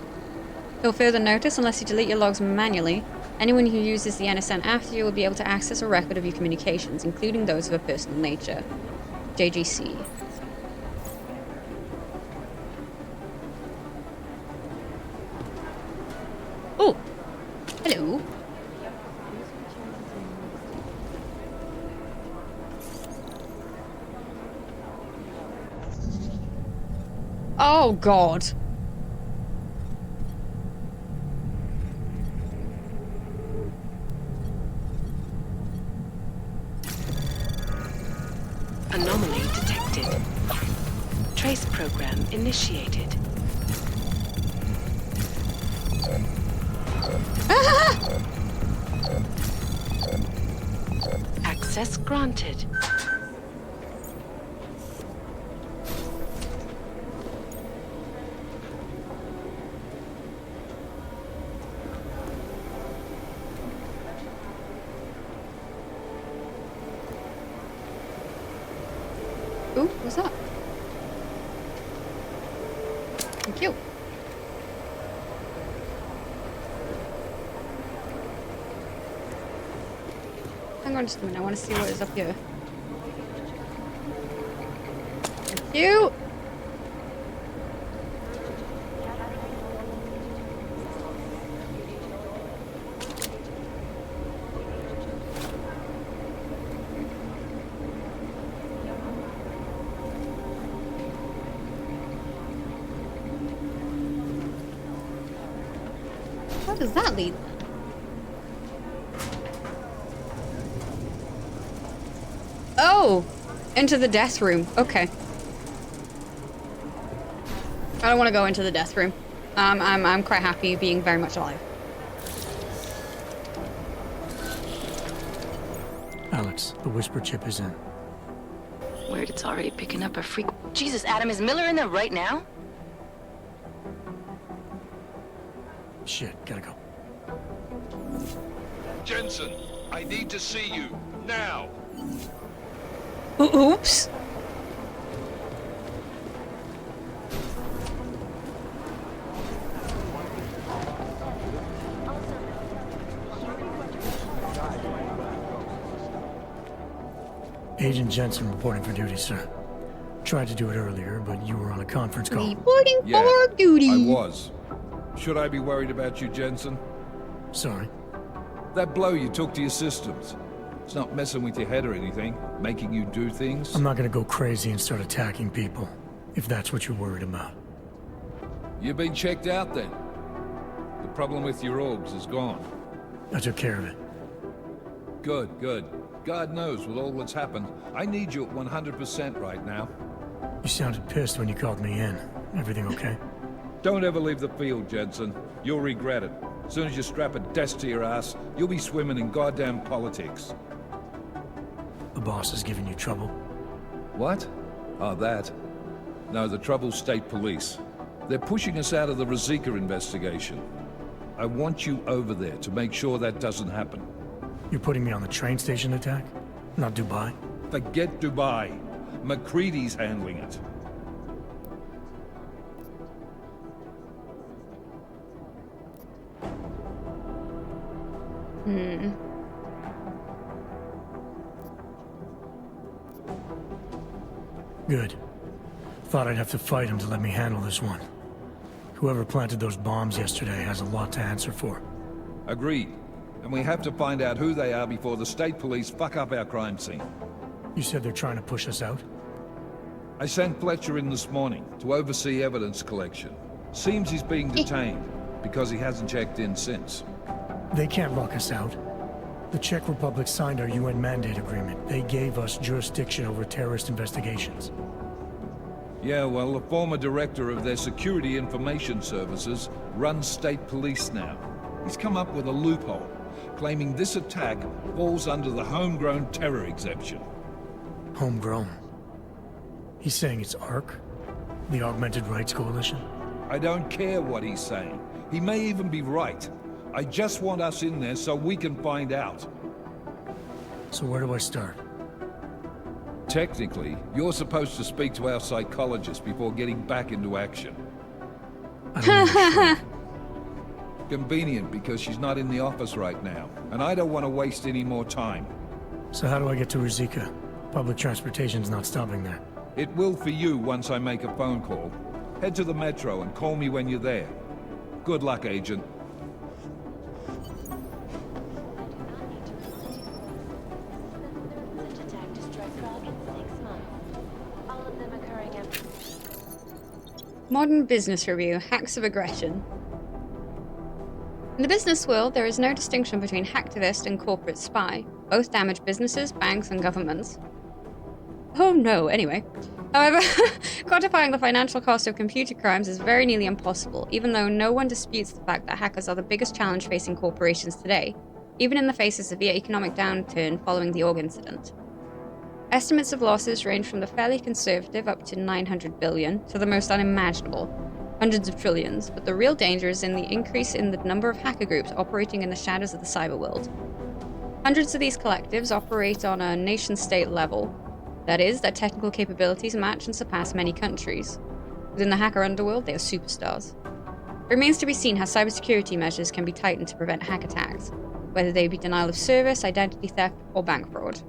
You'll further notice, unless you delete your logs manually, anyone who uses the NSN after you will be able to access a record of your communications, including those of a personal nature. JGC. Oh! Hello. Oh, God. Anomaly detected. Trace program initiated. Access granted. Ooh, what's that? Thank you. Hang on just a minute, I want to see what is up here. Thank you! Where does that lead? Oh! Into the death room. Okay. I don't want to go into the death room. I'm quite happy being very much alive. Alex, the whisper chip is in. Weird, it's already picking up a freak. Jesus, Adam, is Miller in there right now? Shit, gotta go. Jensen, I need to see you, now! Oops! Agent Jensen reporting for duty, sir. Tried to do it earlier, but you were on a conference call. Reporting for duty! I was. Should I be worried about you, Jensen? Sorry. That blow you took to your systems. It's not messing with your head or anything, making you do things. I'm not gonna go crazy and start attacking people, if that's what you're worried about. You've been checked out then. The problem with your orbs is gone. I took care of it. Good, good. God knows with all that's happened, I need you at 100% right now. You sounded pissed when you called me in. Everything okay? Don't ever leave the field, Jensen. You'll regret it. As soon as you strap a desk to your ass, you'll be swimming in goddamn politics. The boss is giving you trouble? What? Oh, that? No, the trouble's state police. They're pushing us out of the Rosika investigation. I want you over there to make sure that doesn't happen. You're putting me on the train station attack? Not Dubai? Forget Dubai. McCready's handling it. Good. Thought I'd have to fight him to let me handle this one. Whoever planted those bombs yesterday has a lot to answer for. Agreed. And we have to find out who they are before the state police fuck up our crime scene. You said they're trying to push us out? I sent Fletcher in this morning to oversee evidence collection. Seems he's being detained because he hasn't checked in since. They can't lock us out. The Czech Republic signed our UN mandate agreement. They gave us jurisdiction over terrorist investigations. Yeah, well, the former director of their security information services runs state police now. He's come up with a loophole, claiming this attack falls under the homegrown terror exemption. Homegrown? He's saying it's ARC? The Augmented Rights Coalition? I don't care what he's saying. He may even be right. I just want us in there so we can find out. So where do I start? Technically, you're supposed to speak to our psychologist before getting back into action. Convenient, because she's not in the office right now, and I don't want to waste any more time. So how do I get to Rizika? Public transportation's not stopping there. It will for you once I make a phone call. Head to the metro and call me when you're there. Good luck, Agent. Modern business review, hacks of aggression. In the business world, there is no distinction between hacktivist and corporate spy. Both damage businesses, banks, and governments. Oh no, anyway. However, quantifying the financial cost of computer crimes is very nearly impossible, even though no one disputes the fact that hackers are the biggest challenge facing corporations today, even in the face of severe economic downturn following the org incident. Estimates of losses range from the fairly conservative up to 900 billion to the most unimaginable, hundreds of trillions, but the real danger is in the increase in the number of hacker groups operating in the shadows of the cyber world. Hundreds of these collectives operate on a nation-state level. That is, their technical capabilities match and surpass many countries. Within the hacker underworld, they are superstars. It remains to be seen how cybersecurity measures can be tightened to prevent hack attacks, whether they be denial of service, identity theft, or bank fraud.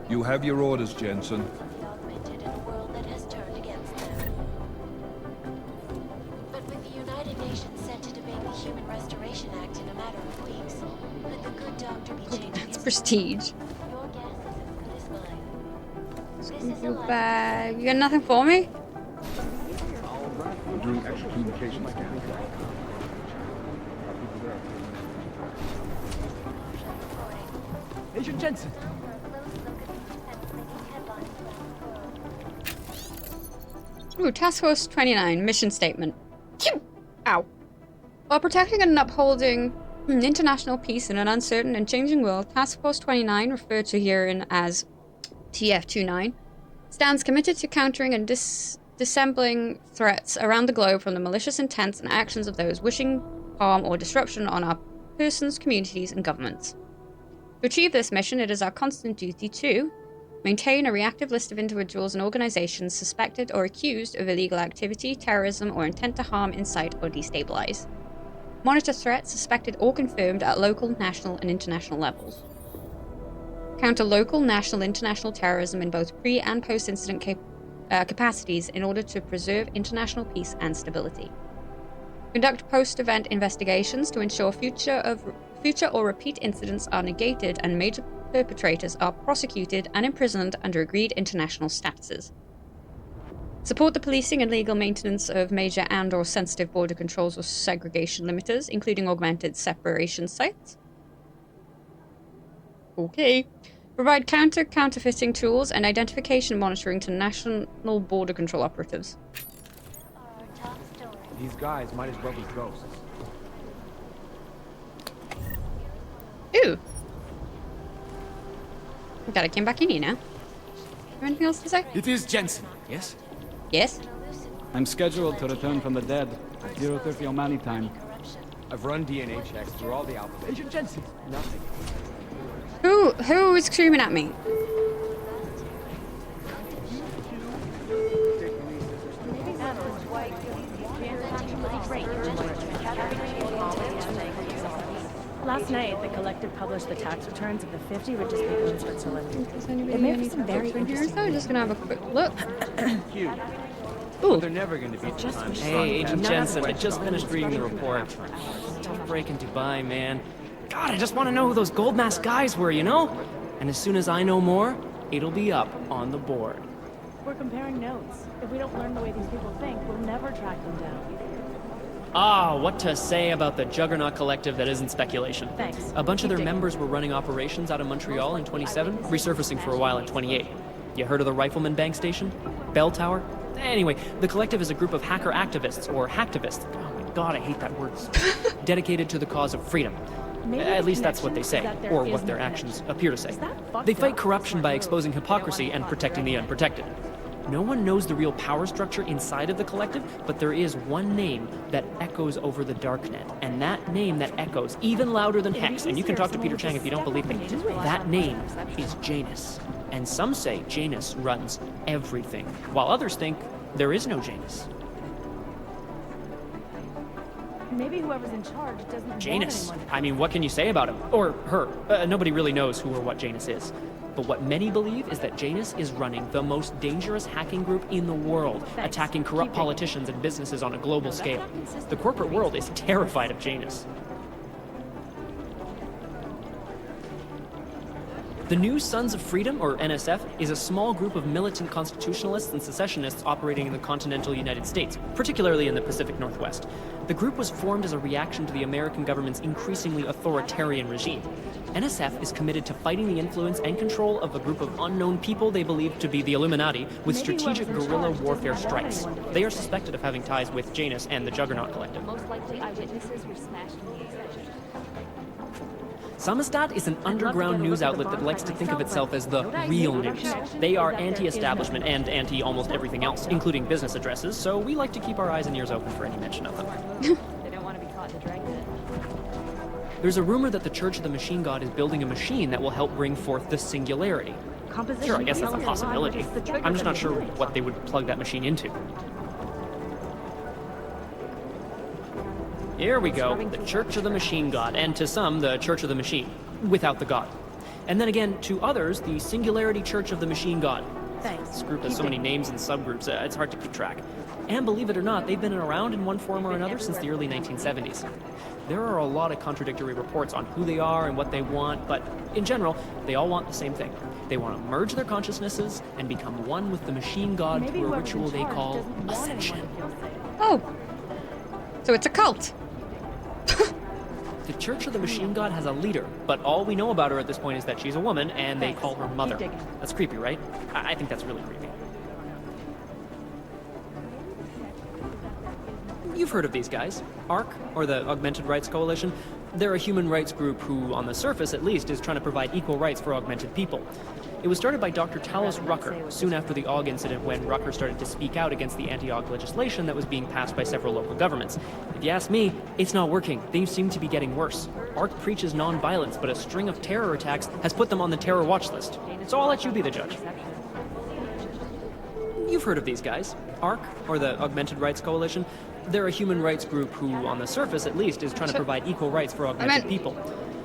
You have your orders, Jensen. Augmented in a world that has turned against them. But with the United Nations set to debate the Human Restoration Act in a matter of weeks, could the good doctor be changing his Prestige. Your guess is as good as mine. This is Your bag. You got nothing for me? I'm doing extra communication like that. Agent Jensen. Ooh, Task Force 29, mission statement. Ow. While protecting and upholding international peace in an uncertain and changing world, Task Force 29, referred to herein as TF-29, stands committed to countering and dissembling threats around the globe from the malicious intents and actions of those wishing harm or disruption on our persons, communities, and governments. To achieve this mission, it is our constant duty to maintain a reactive list of individuals and organizations suspected or accused of illegal activity, terrorism, or intent to harm, incite, or destabilize. Monitor threats suspected or confirmed at local, national, and international levels. Counter local, national, international terrorism in both pre- and post-incident capacities in order to preserve international peace and stability. Conduct post-event investigations to ensure future or repeat incidents are negated and major perpetrators are prosecuted and imprisoned under agreed international statuses. Support the policing and legal maintenance of major and/or sensitive border controls or segregation limiters, including augmented separation sites. Okay. Provide counterfeiting tools and identification monitoring to national border control operatives. These guys might as well be ghosts. Ooh. Glad I came back in here now. there anything else to say? It is Jensen, yes? Yes. I'm scheduled to return from the dead at 0:30 O'Malley time. I've run DNA checks through all the alphabet. Agent Jensen, nothing. Who is screaming at me? Last night, the collective published the tax returns of the 50 richest people in Switzerland. It made for some very interesting. So I'm just gonna have a quick look. Cute. Ooh. They're never going to be Just time. Hey, Agent Jensen, I just finished reading the report. Tough break in Dubai, man. God, I just want to know who those gold mask guys were, you know? And as soon as I know more, it'll be up on the board. We're comparing notes. If we don't learn the way these people think, we'll never track them down. Ah, what to say about the Juggernaut Collective that isn't speculation. Thanks. A bunch of their members were running operations out of Montreal in 27, resurfacing for a while in 28. You heard of the Rifleman Bank Station? Bell Tower? Anyway, the collective is a group of hacker activists, or hacktivists. Oh my god, I hate that word. Dedicated to the cause of freedom. At least that's what they say, or what their actions appear to say. They fight corruption by exposing hypocrisy and protecting the unprotected. No one knows the real power structure inside of the collective, but there is one name that echoes over the darknet. And that name that echoes even louder than Hex, and you can talk to Peter Chang if you don't believe me, that name is Janus. And some say Janus runs everything, while others think there is no Janus. Maybe whoever's in charge doesn't Janus. want anyone. I mean, what can you say about him? Or her? Nobody really knows who or what Janus is. But what many believe is that Janus is running the most dangerous hacking group in the world, attacking corrupt politicians and businesses on a global scale. The corporate world is terrified of Janus. The New Sons of Freedom, or NSF, is a small group of militant constitutionalists and secessionists operating in the continental United States, particularly in the Pacific Northwest. The group was formed as a reaction to the American government's increasingly authoritarian regime. NSF is committed to fighting the influence and control of a group of unknown people they believe to be the Illuminati with strategic guerrilla warfare strikes. They are suspected of having ties with Janus and the Juggernaut Collective. Most likely eyewitnesses were smashed in the exception. Samizdat is an underground news outlet that likes to think of itself as the real news. They are anti-establishment and anti-almost everything else, including business addresses, so we like to keep our eyes and ears open for any mention of them. They don't want to be caught in the dragnet. There's a rumor that the Church of the Machine God is building a machine that will help bring forth the Singularity. Sure, I guess that's a possibility. I'm just not sure what they would plug that machine into. Here we go, the Church of the Machine God, and to some, the Church of the Machine, without the God. And then again, to others, the Singularity Church of the Machine God. Thanks. This group has so many names and subgroups, it's hard to keep track. And believe it or not, they've been around in one form or another since the early 1970s. There are a lot of contradictory reports on who they are and what they want, but in general, they all want the same thing. They want to merge their consciousnesses and become one with the Machine God through a ritual they call Ascension. Oh, so it's a cult. The Church of the Machine God has a leader, but all we know about her at this point is that she's a woman, and they call her Mother. That's creepy, right? I think that's really creepy. You've heard of these guys. ARC, or the Augmented Rights Coalition. They're a human rights group who, on the surface at least, is trying to provide equal rights for augmented people. It was started by Dr. Talos Rucker, soon after the AUG incident when Rucker started to speak out against the anti-AUG legislation that was being passed by several local governments. If you ask me, it's not working. Things seem to be getting worse. ARC preaches non-violence, but a string of terror attacks has put them on the terror watch list. So I'll let you be the judge. You've heard of these guys. ARC, or the Augmented Rights Coalition. They're a human rights group who, on the surface at least, is trying to provide equal rights for augmented people.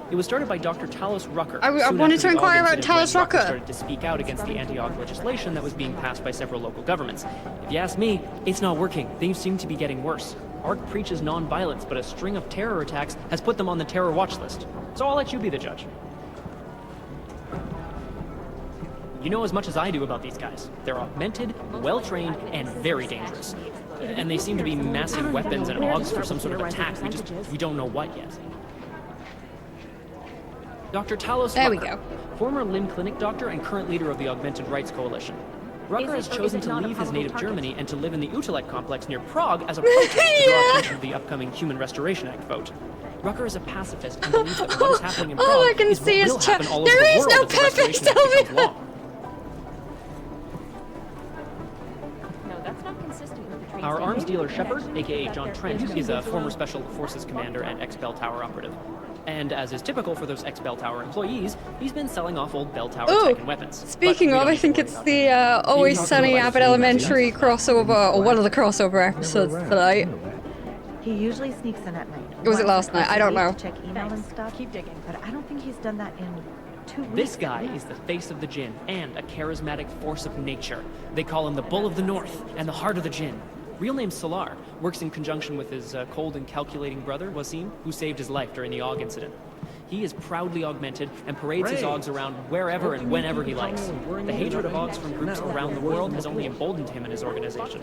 It was started by Dr. Talos Rucker. I wanted to inquire about Talos Rucker. Started to speak out against the anti-AUG legislation that was being passed by several local governments. If you ask me, it's not working. Things seem to be getting worse. ARC preaches non-violence, but a string of terror attacks has put them on the terror watch list. So I'll let you be the judge. You know as much as I do about these guys. They're augmented, well-trained, and very dangerous. And they seem to be massive weapons and AUGs for some sort of attack. We don't know what yet. Dr. Talos There we Rucker, go. former limb clinic doctor and current leader of the Augmented Rights Coalition. Rucker has chosen to leave his native Germany and to live in the Utrecht complex near Prague as a protest to draw attention to the upcoming Human Restoration Act vote. Rucker is a pacifist and believes that what is happening in Prague All I can is what see will is happen all over there the is world no if the Restoration perfect Act becomes Sylvia. law. arms dealer Shepard, aka John Trent. He's a former Special Forces commander and ex-Bell Tower operative. And as is typical for those ex-Bell Tower employees, he's been selling off old Bell Tower tech and weapons. Speaking of, I think it's the Always Sunny Abbott Elementary crossover, or one of the crossover episodes tonight. He usually sneaks in at night. Or was it last night? I don't know. Check email and stuff. Keep digging. But I don't think he's done that in 2 weeks. This guy is the face of the Jinn and a charismatic force of nature. They call him the Bull of the North and the Heart of the Jinn. Real name Salar, works in conjunction with his cold and calculating brother, Wasim, who saved his life during the AUG incident. He is proudly augmented and parades his AUGs around wherever and whenever he likes. The hatred of AUGs from groups around the world has only emboldened him and his organization.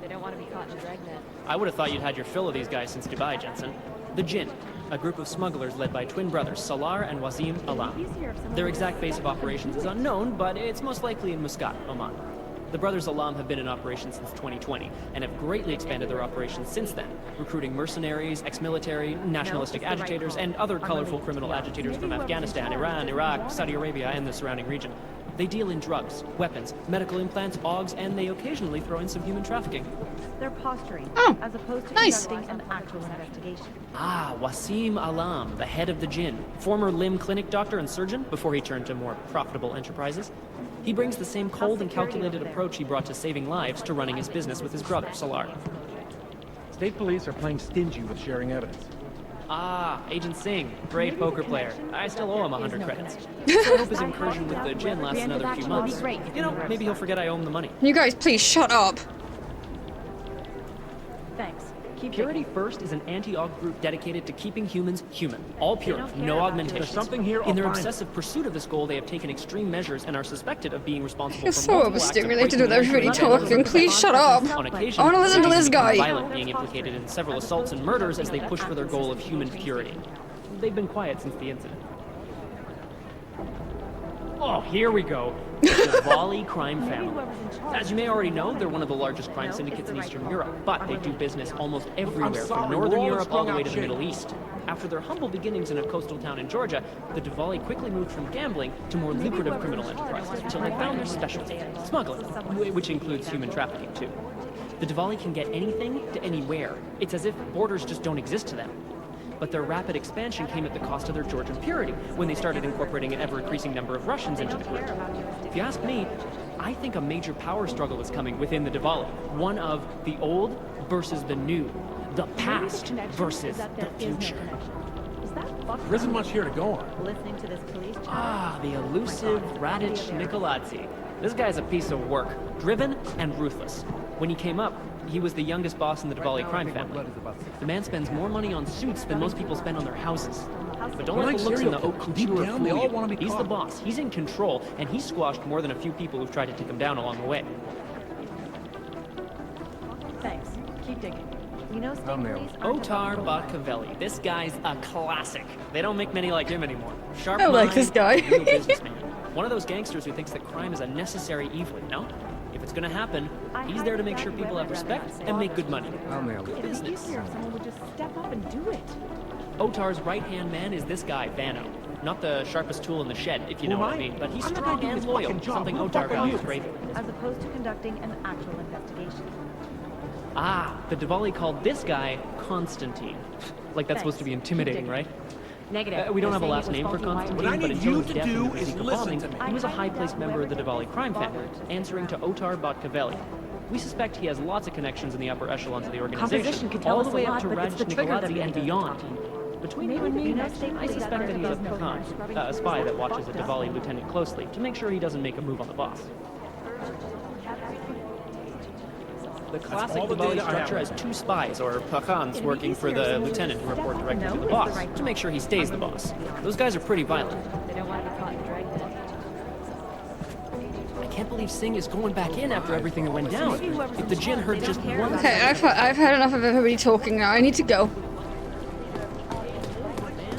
They don't want to be caught in a dragnet. I would have thought you'd had your fill of these guys since Dubai, Jensen. The Jinn, a group of smugglers led by twin brothers Salar and Wasim Alam. Their exact base of operations is unknown, but it's most likely in Muscat, Oman. The brothers Alam have been in operation since 2020 and have greatly expanded their operations since then, recruiting mercenaries, ex-military, nationalistic agitators, and other colorful criminal agitators from Afghanistan, Iran, Iraq, Saudi Arabia, and the surrounding region. They deal in drugs, weapons, medical implants, AUGs, and they occasionally throw in some human trafficking. They're posturing, as opposed to nice. conducting an actual investigation. Ah, Wasim Alam, the head of the Jinn, former limb clinic doctor and surgeon before he turned to more profitable enterprises. He brings the same cold and calculated approach he brought to saving lives to running his business with his brother, Salar. State police are playing stingy with sharing evidence. Ah, Agent Singh, great poker player. I still owe him 100 credits. I hope his incursion with the Jinn lasts another few months. You know, maybe he'll forget I owe him the money. You guys, please shut up. Thanks. Purity First is an anti-AUG group dedicated to keeping humans human. All pure, no augmentations. There's something here, In their I'll find obsessive pursuit of this goal, they have taken extreme measures and are suspected of being responsible You're for so multiple acts of overstimulated breaking with everybody and entering talking. Please shut up. On occasion, I want to listen to this guy. Violent, being implicated in several assaults and murders as they push for their goal of human purity. They've been quiet since the incident. Oh, here we go. The Diwali crime family. As you may already know, they're one of the largest crime syndicates in Eastern Europe, but they do business almost everywhere from Northern Europe all the way to the Middle East. After their humble beginnings in a coastal town in Georgia, the Diwali quickly moved from gambling to more lucrative criminal enterprises until they found their specialty, smuggling, which includes human trafficking too. The Diwali can get anything to anywhere. It's as if borders just don't exist to them. But their rapid expansion came at the cost of their Georgian purity when they started incorporating an ever-increasing number of Russians into the group. If you ask me, I think a major power struggle is coming within the Diwali. One of the old versus the new. The past versus the future. There isn't much here to go on. Listening to this police chat. Ah, the elusive Radic Nikoladze. This guy's a piece of work, driven and ruthless. When he came up, he was the youngest boss in the Diwali crime family. The man spends more money on suits than most people spend on their houses. But don't let the looks in the haute couture fool you. He's the boss, he's in control, and he's squashed more than a few people who've tried to take him down along the way. Thanks. Keep digging. You know, state police Otar Batkavelli. This guy's a classic. They don't make many like him anymore. Sharp I like mind, this guy. real businessman. One of those gangsters who thinks that crime is a necessary evil, you know? If it's gonna happen, he's there to make sure people have respect and make good money. Good business. Someone would just step up and do it. Otar's right-hand man is this guy, Vano. Not the sharpest tool in the shed, if you know what I mean, but he's strong and loyal, something Otar values greatly. As opposed to conducting an actual investigation. Ah, the Diwali called this guy Constantine. Like that's supposed to be intimidating, right? Negative. We don't have a last name for Constantine, What I but need until you his to death in do the is Bazooka listen bombing, to me. he was a high-placed member of the Diwali crime family, answering to Otar Batkavelli. We suspect he has lots of connections in the upper echelons of the organization, all the way up to Radic Nikoladze and beyond. Between you and me, I suspect that he's a pecan, a spy that watches a Diwali lieutenant closely to make sure he doesn't make a move on the boss. The classic Diwali structure has two spies, or pachans, working for the lieutenant who report directly to the boss, to make sure he stays the boss. Those guys are pretty violent. They don't want to be caught in a dragnet. I can't believe Singh is going back in after everything that went down. If the Jinn heard just one... Okay, I've had enough of everybody talking now. I need to go.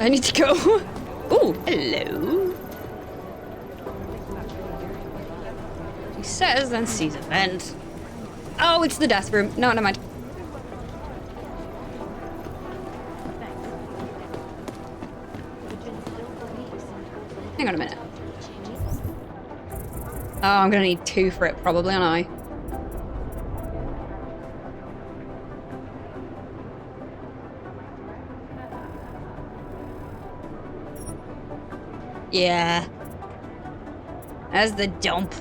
I need to go. Ooh, hello. He says, then sees a vent. Oh, it's the death room. No, never mind. Hang on a minute. Oh, I'm gonna need 2 for it, probably, aren't I? Yeah. That's the dump.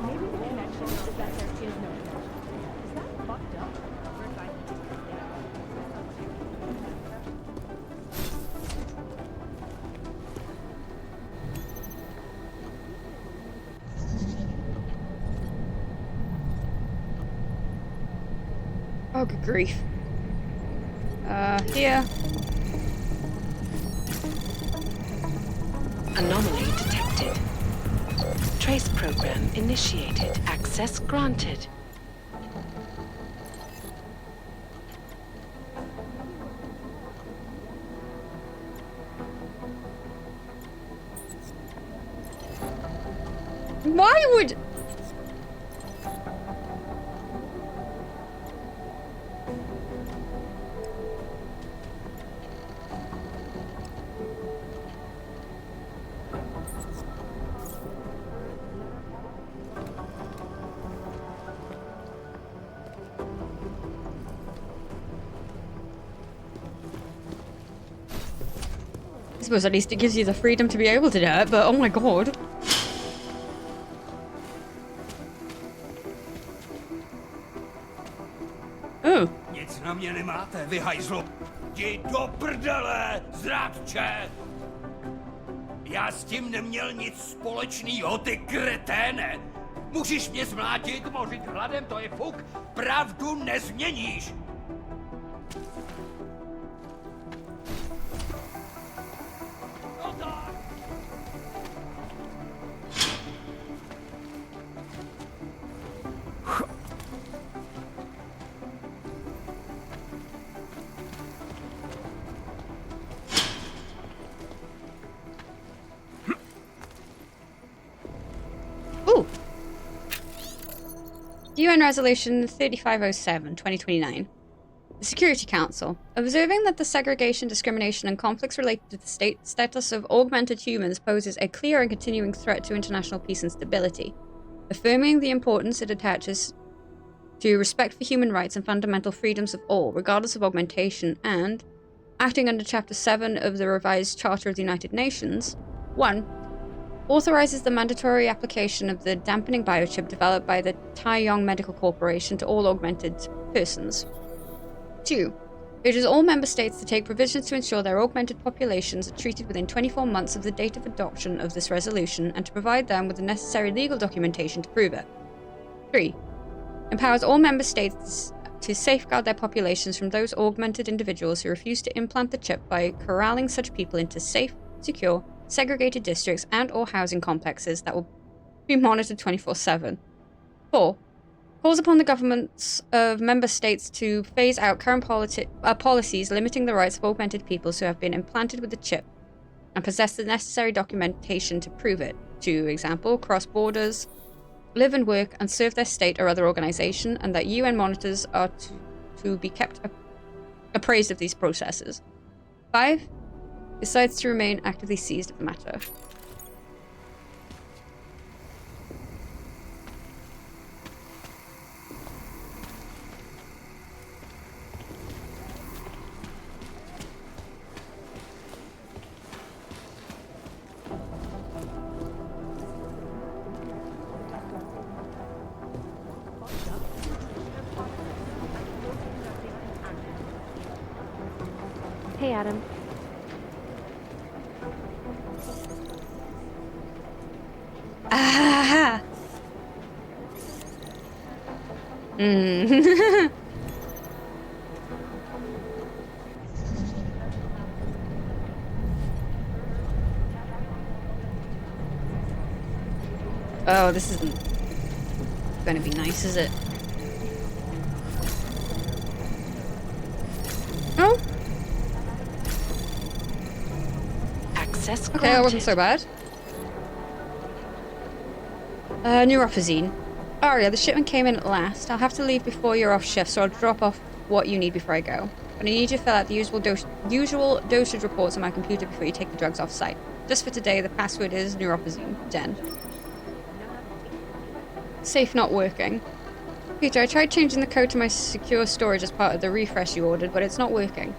Maybe the connection is that there is no connection. Is that fucked up? Oh, good grief. Here. Anomaly detected. Trace program initiated. Access granted. Why would... I suppose at least it gives you the freedom to be able to do it, but oh my god. Oh. Nic na mě nemáte, vy hajzlo. Jdi do prdele, zrádče! Já s tím neměl nic společného, ty kreténe! Můžeš mě zmlátit, mořit hladem, to je fuk. Pravdu nezměníš. Ooh. UN Resolution 3507, 2029. The Security Council. Observing that the segregation, discrimination, and conflicts related to the status of augmented humans poses a clear and continuing threat to international peace and stability. Affirming the importance it attaches to respect for human rights and fundamental freedoms of all, regardless of augmentation, and, acting under Chapter 7 of the revised Charter of the United Nations, 1. Authorizes the mandatory application of the dampening biochip developed by the Taiyong Medical Corporation to all augmented persons. 2. Urges all member states to take provisions to ensure their augmented populations are treated within 24 months of the date of adoption of this resolution and to provide them with the necessary legal documentation to prove it. 3. Empowers all member states to safeguard their populations from those augmented individuals who refuse to implant the chip by corralling such people into safe, secure, segregated districts and or housing complexes that will be monitored 24/7. 4. Calls upon the governments of member states to phase out current policies limiting the rights of augmented peoples who have been implanted with the chip and possess the necessary documentation to prove it, to example, cross borders, live and work and serve their state or other organization, and that UN monitors are to be kept appraised of these processes. 5. Decides to remain actively seized of the matter. Hey, Adam. Ah! Mm. Oh, this isn't gonna be nice, is it? Oh? Access granted. Okay, that wasn't so bad. Neurophazine. Aria, the shipment came in at last. I'll have to leave before you're off shift, so I'll drop off what you need before I go. But I need you to fill out the usual dosage reports on my computer before you take the drugs off site. Just for today, the password is neurophazine 10. Safe not working. Peter, I tried changing the code to my secure storage as part of the refresh you ordered, but it's not working.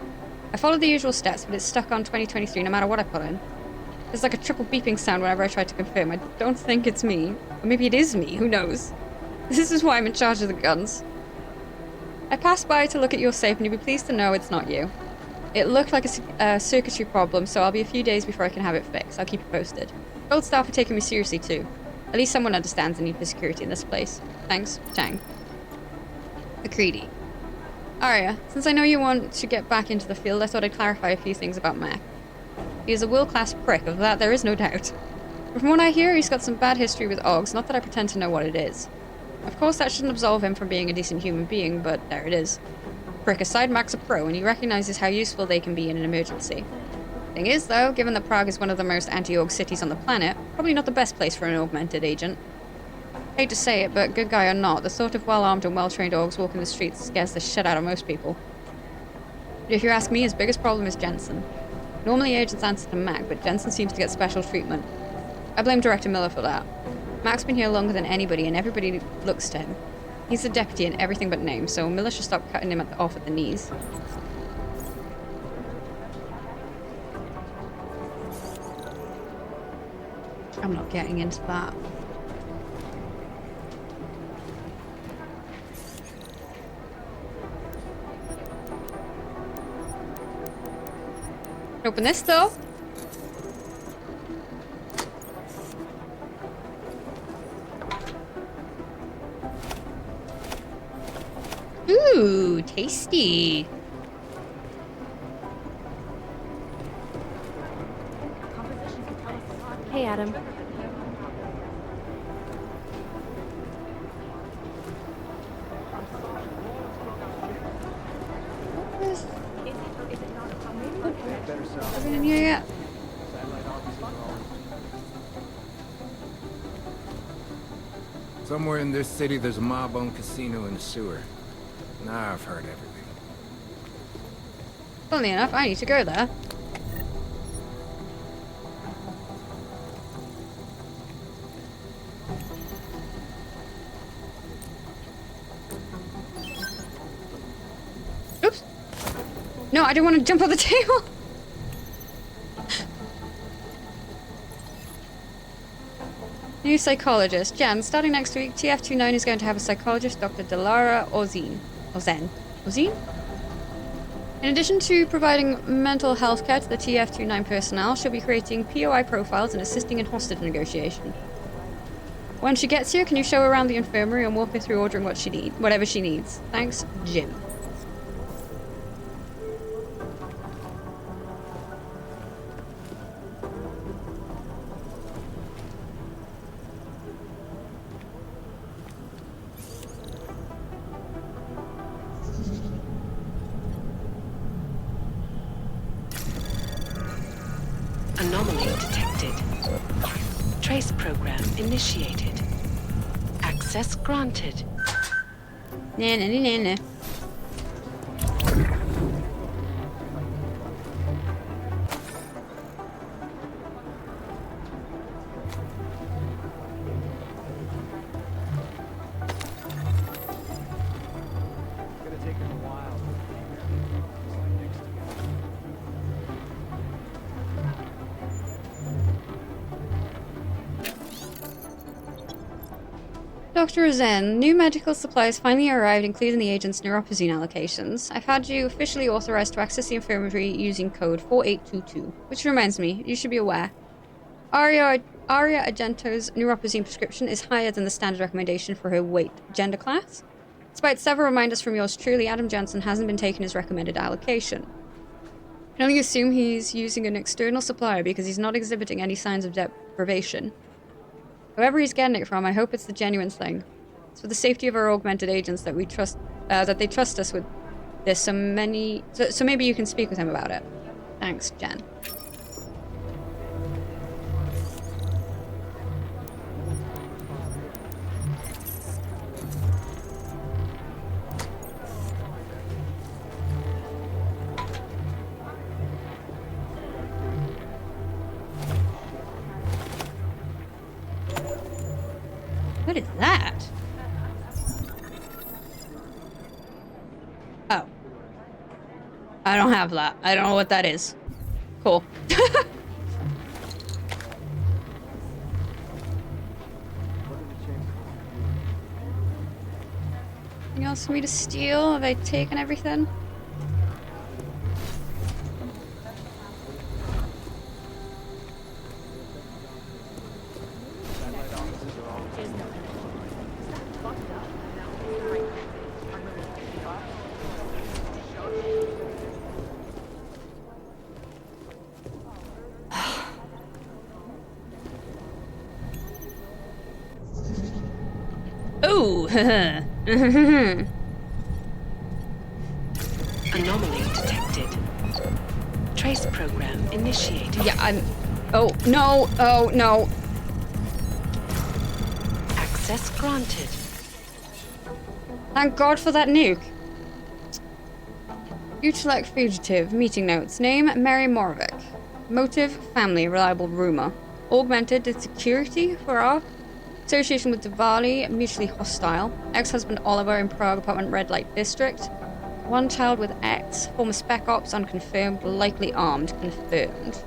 I followed the usual steps, but it's stuck on 2023 no matter what I put in. There's like a triple beeping sound whenever I try to confirm. I don't think it's me. Or maybe it is me, who knows? This is why I'm in charge of the guns. I passed by to look at your safe and you'll be pleased to know it's not you. It looked like a circuitry problem, so I'll be a few days before I can have it fixed. I'll keep you posted. Gold staff are taking me seriously too. At least someone understands the need for security in this place. Thanks, Chang. McCready. Arya, since I know you want to get back into the field, I thought I'd clarify a few things about Mac. He is a world-class prick, of that there is no doubt. But from what I hear, he's got some bad history with Oggs, not that I pretend to know what it is. Of course, that shouldn't absolve him from being a decent human being, but there it is. Prick aside, Mac's a pro, and he recognizes how useful they can be in an emergency. Thing is, though, given that Prague is one of the most anti-Aug cities on the planet, probably not the best place for an augmented agent. Hate to say it, but good guy or not, the thought of well-armed and well-trained Augs walking the streets scares the shit out of most people. But if you ask me, his biggest problem is Jensen. Normally agents answer to Mac, but Jensen seems to get special treatment. I blame Director Miller for that. Mac's been here longer than anybody, and everybody looks to him. He's the deputy in everything but name, so Miller should stop cutting him off at the knees. I'm not getting into that. Open this though. Ooh, tasty. Hey, Adam. Wasn't in here yet. Somewhere in this city, there's a mob-owned casino in the sewer. Now I've heard everything. Funnily enough, I need to go there. Oops. No, I didn't want to jump on the table. New psychologist. Jan, starting next week, TF29 is going to have a psychologist, Dr. Delara Ozin. Ozin? In addition to providing mental health care to the TF29 personnel, she'll be creating POI profiles and assisting in hostage negotiation. When she gets here, can you show her around the infirmary and walk her through ordering whatever she needs? Thanks, Jim. Anomaly detected. Trace program initiated. Access granted. Nah. Dr. Zen, new medical supplies finally arrived, including the agent's neuropozyne allocations. I've had you officially authorized to access the infirmary using code 4822. Which reminds me, you should be aware. Arya Argento's neuropozyne prescription is higher than the standard recommendation for her weight gender class. Despite several reminders from yours truly, Adam Johnson hasn't been taking his recommended allocation. I can only assume he's using an external supplier because he's not exhibiting any signs of deprivation. Whoever he's getting it from, I hope it's the genuine thing. It's for the safety of our augmented agents that we trust, that they trust us with this. So maybe you can speak with him about it. Thanks, Jen. What is that? I don't have that. I don't know what that is. Cool. Anything else for me to steal? Have I taken everything? Ooh. Anomaly detected. Trace program initiated. Yeah, I'm... Oh, no. Oh, no. Access granted. Thank God for that nuke. Future fugitive. Meeting notes. Name, Mary Moravec. Motive, family, reliable rumor. Augmented to security for our association with Diwali, mutually hostile. Ex-husband Oliver in Prague apartment red light district. One child with X. Former spec ops unconfirmed, likely armed, confirmed.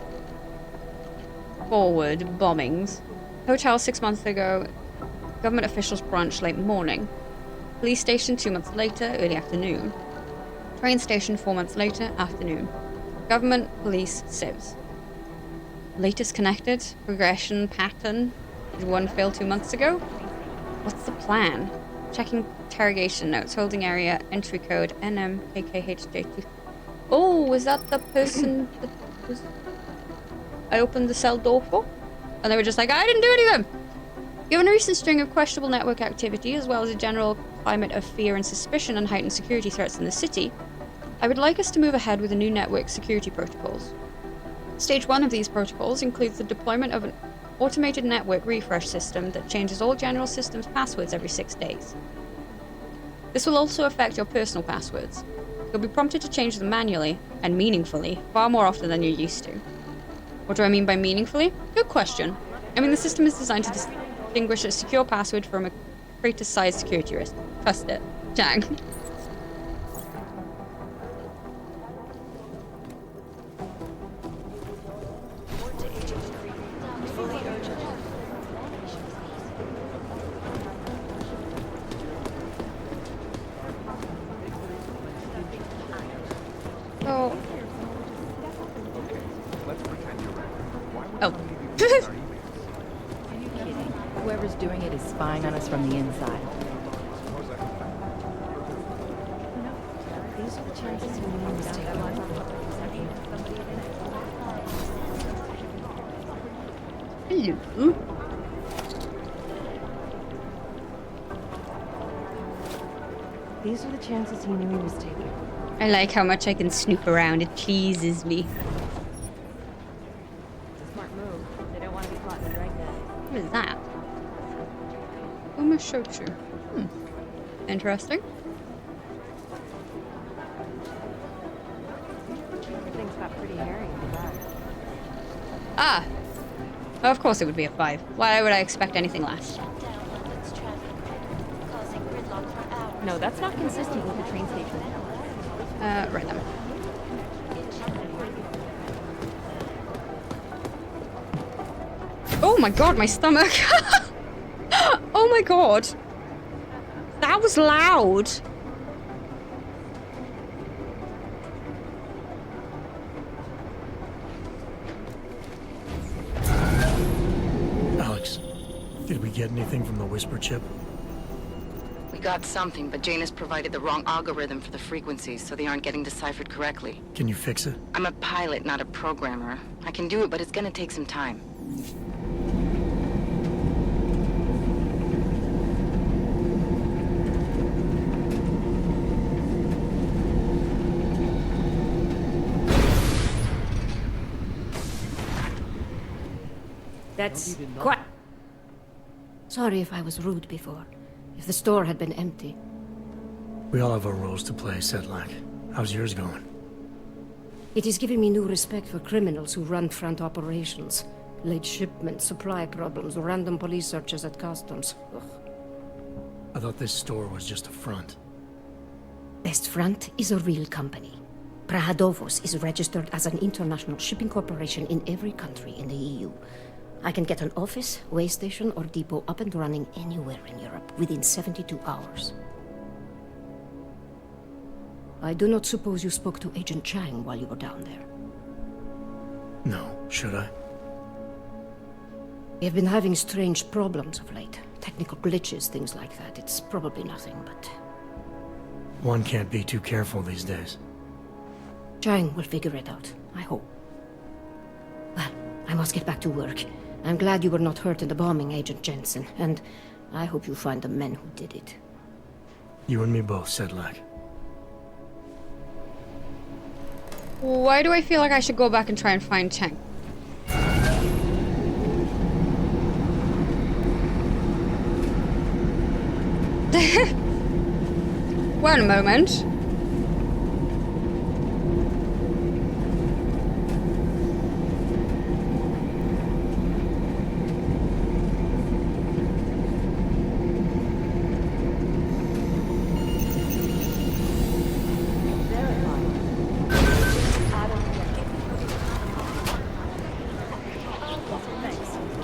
Forward, bombings. Hotel 6 months ago. Government officials branch late morning. Police station 2 months later, early afternoon. Train station 4 months later, afternoon. Government, police, civs. Latest connected, progression, pattern. Did one fail 2 months ago? What's the plan? Checking interrogation notes, holding area, entry code, NMKKHJ2. Oh, was that the person that was... I opened the cell door for? And they were just like, I didn't do anything! Given a recent string of questionable network activity, as well as a general climate of fear and suspicion and heightened security threats in the city, I would like us to move ahead with the new network security protocols. Stage 1 of these protocols includes the deployment of an automated network refresh system that changes all general systems passwords every 6 days. This will also affect your personal passwords. You'll be prompted to change them manually, and meaningfully, far more often than you're used to. What do I mean by meaningfully? Good question. I mean, the system is designed to distinguish a secure password from a crater-sized security risk. Trust it. Chang. Oh. Oh. Whoever's doing it is spying on us from the inside. These are the chances you made a mistake. Hello. These are the chances he knew he was taking. I like how much I can snoop around. It pleases me. It's a smart move. They don't want to be caught in the dragnet. What is that? Umashotsu. Interesting. Everything's got pretty hairy in the back. Ah! Well, of course it would be a 5. Why would I expect anything less? No, that's not consistent with the train station. Right then. Oh my god, my stomach! Oh my god! That was loud! Alex, did we get anything from the Whisper chip? We got something, but Jane has provided the wrong algorithm for the frequencies, so they aren't getting deciphered correctly. Can you fix it? I'm a pilot, not a programmer. I can do it, but it's gonna take some time. That's quite... Sorry if I was rude before. If the store had been empty. We all have our roles to play, Sedlak. How's yours going? It is giving me new respect for criminals who run front operations. Late shipments, supply problems, random police searches at customs. Ugh. I thought this store was just a front. Best Front is a real company. Prahadovos is registered as an international shipping corporation in every country in the EU. I can get an office, way station, or depot up and running anywhere in Europe within 72 hours. I do not suppose you spoke to Agent Chang while you were down there. No, should I? We have been having strange problems of late. Technical glitches, things like that. It's probably nothing, but... One can't be too careful these days. Chang will figure it out, I hope. Well, I must get back to work. I'm glad you were not hurt in the bombing, Agent Jensen, and I hope you find the men who did it. You and me both, Sedlak. Why do I feel like I should go back and try and find Chang? One moment.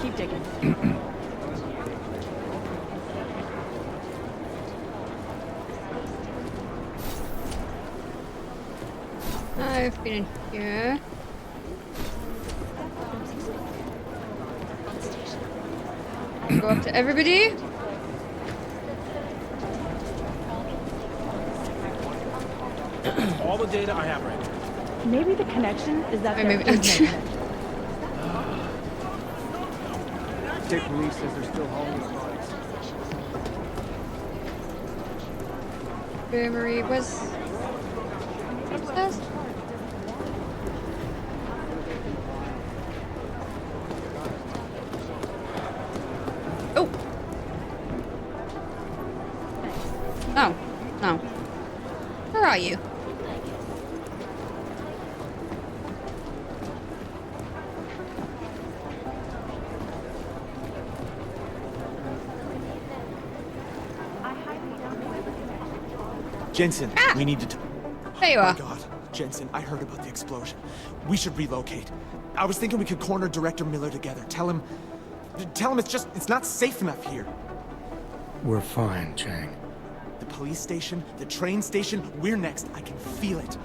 Keep digging. I've been in here. Go up to everybody. All the data I have right now. Maybe the connection is that Or there maybe is not. no connection. State police says they're still hauling the bodies. Marie was upstairs. Oh. Oh. No. Where are you? Jensen, we need to... There you Oh are. my God, Jensen, I heard about the explosion. We should relocate. I was thinking we could corner Director Miller together. Tell him it's not safe enough here. We're fine, Chang. The police station, the train station, we're next. I can feel it.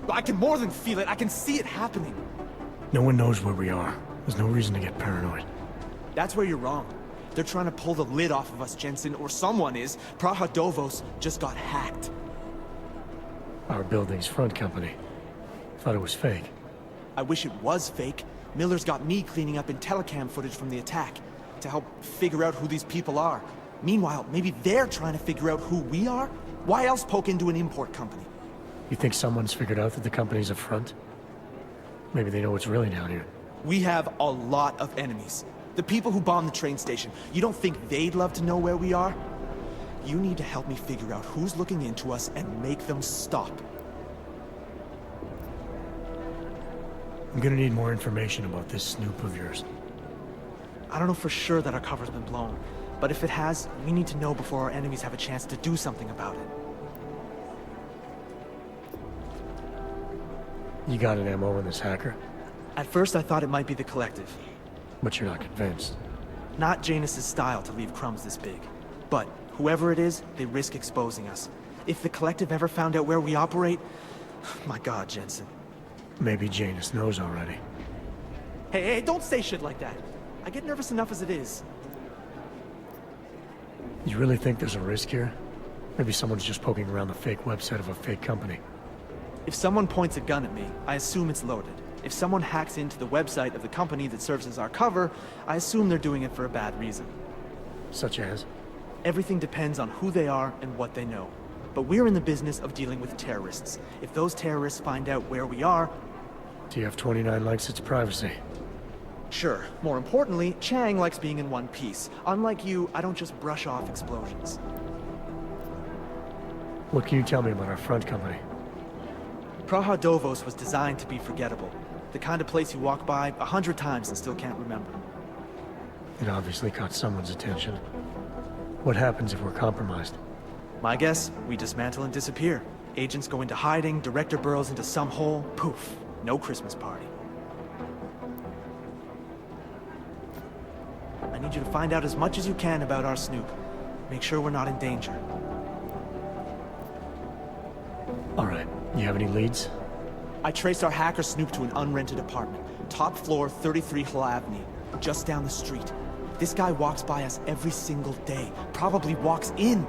I can more than feel it. I can see it happening. No one knows where we are. There's no reason to get paranoid. That's where you're wrong. They're trying to pull the lid off of us, Jensen, or someone is. Prahadovos just got hacked. Our building's front company. Thought it was fake. I wish it was fake. Miller's got me cleaning up IntelliCam footage from the attack to help figure out who these people are. Meanwhile, maybe they're trying to figure out who we are? Why else poke into an import company? You think someone's figured out that the company's a front? Maybe they know what's really down here. We have a lot of enemies. The people who bombed the train station. You don't think they'd love to know where we are? You need to help me figure out who's looking into us and make them stop. I'm gonna need more information about this snoop of yours. I don't know for sure that our cover's been blown, but if it has, we need to know before our enemies have a chance to do something about it. You got an MO in this hacker? At first I thought it might be the Collective. But you're not convinced. Not Janus's style to leave crumbs this big. But whoever it is, they risk exposing us. If the Collective ever found out where we operate... My God, Jensen. Maybe Janus knows already. Hey, don't say shit like that. I get nervous enough as it is. You really think there's a risk here? Maybe someone's just poking around the fake website of a fake company. If someone points a gun at me, I assume it's loaded. If someone hacks into the website of the company that serves as our cover, I assume they're doing it for a bad reason. Such as? Everything depends on who they are and what they know. But we're in the business of dealing with terrorists. If those terrorists find out where we are... TF-29 likes its privacy. Sure. More importantly, Chang likes being in one piece. Unlike you, I don't just brush off explosions. What can you tell me about our front company? Prahadovos was designed to be forgettable. The kind of place you walk by 100 times and still can't remember. It obviously caught someone's attention. What happens if we're compromised? My guess, we dismantle and disappear. Agents go into hiding, director burrows into some hole, poof, no Christmas party. I need you to find out as much as you can about our Snoop. Make sure we're not in danger. All right, you have any leads? I traced our hacker Snoop to an unrented apartment. Top floor, 33 Hill Avenue, just down the street. This guy walks by us every single day. Probably walks in.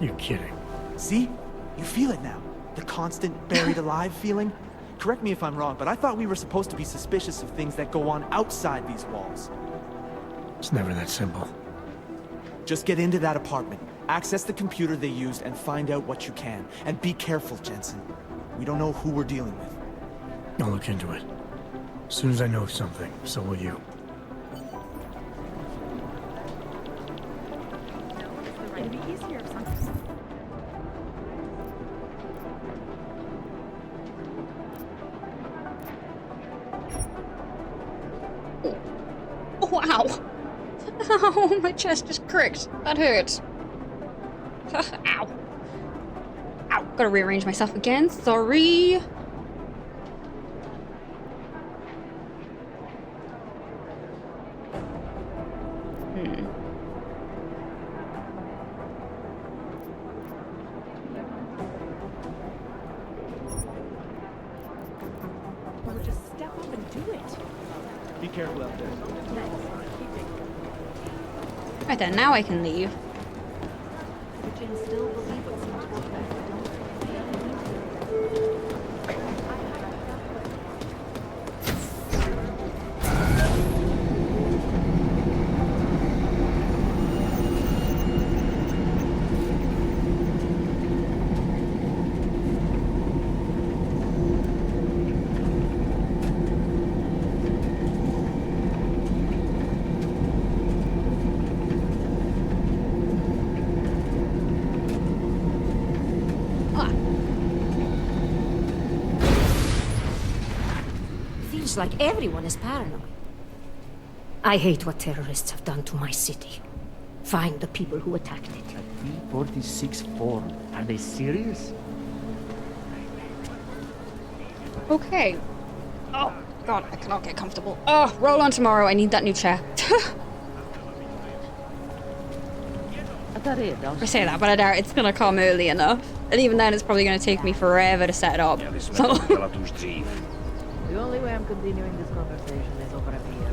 You're kidding. See? You feel it now. The constant buried alive feeling. Correct me if I'm wrong, but I thought we were supposed to be suspicious of things that go on outside these walls. It's never that simple. Just get into that apartment, access the computer they used, and find out what you can. And be careful, Jensen. We don't know who we're dealing with. I'll look into it. As soon as I know something, so will you. It'd be easier if something. Oh, wow. Oh, my chest just cricked. That hurt. Ow. Ow. Gotta rearrange myself again. Sorry. Or just step up and do it. Be careful out there. Right then, now I can leave. Would you still believe what seems perfect? Feels like everyone is paranoid. I hate what terrorists have done to my city. Find the people who attacked it. T-46 form. Are they serious? Okay. Oh, God, I cannot get comfortable. Oh, roll on tomorrow. I need that new chair. I say that, but I doubt it's gonna come early enough. And even then, it's probably gonna take me forever to set it up. So. The only way I'm continuing this conversation is over a beer.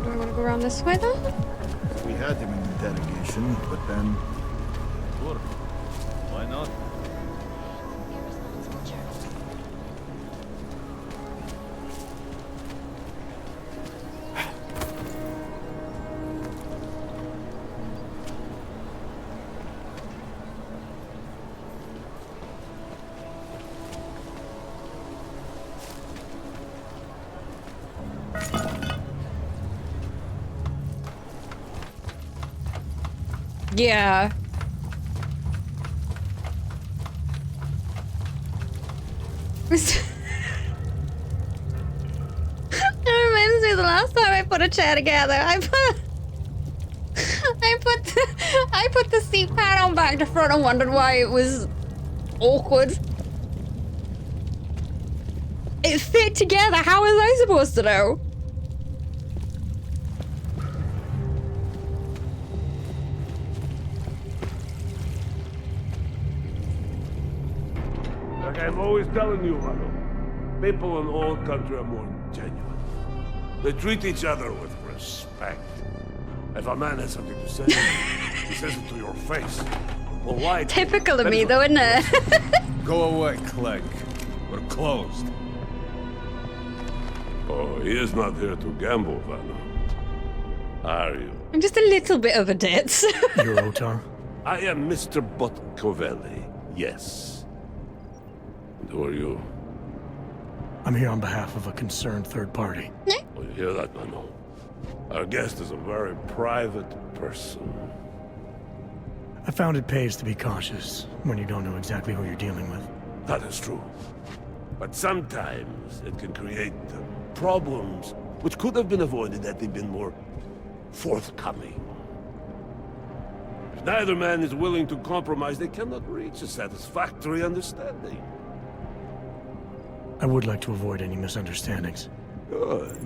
Do I want to go around this way then? We had him in interrogation, but then... Sure. Why not? Yeah. That reminds me of the last time I put a chair together. I put the seat pad on back to front and wondered why it was awkward. It fit together. How was I supposed to know? Like I'm always telling you, Rado, people in old country are more genuine. They treat each other with respect. If a man has something to say, he says it to your face. Polite. Typical of me, though, isn't it? Go away, Clegg. We're closed. Oh, he is not here to gamble, Vanna. Are you? I'm just a little bit of a ditz. You're Otar? I am Mr. Botkovelli, yes. And who are you? I'm here on behalf of a concerned third party. Oh, you hear that, Mano? Our guest is a very private person. I found it pays to be cautious when you don't know exactly who you're dealing with. That is true. But sometimes it can create problems which could have been avoided had they been more forthcoming. If neither man is willing to compromise, they cannot reach a satisfactory understanding. I would like to avoid any misunderstandings. Good.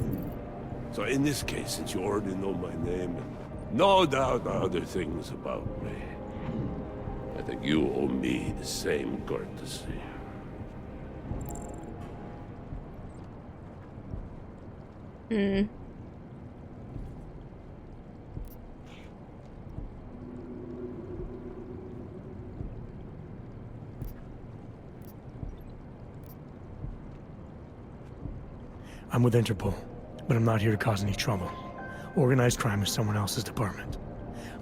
So in this case, since you already know my name, and no doubt other things about me, I think you owe me the same courtesy. I'm with Interpol, but I'm not here to cause any trouble. Organized crime is someone else's department.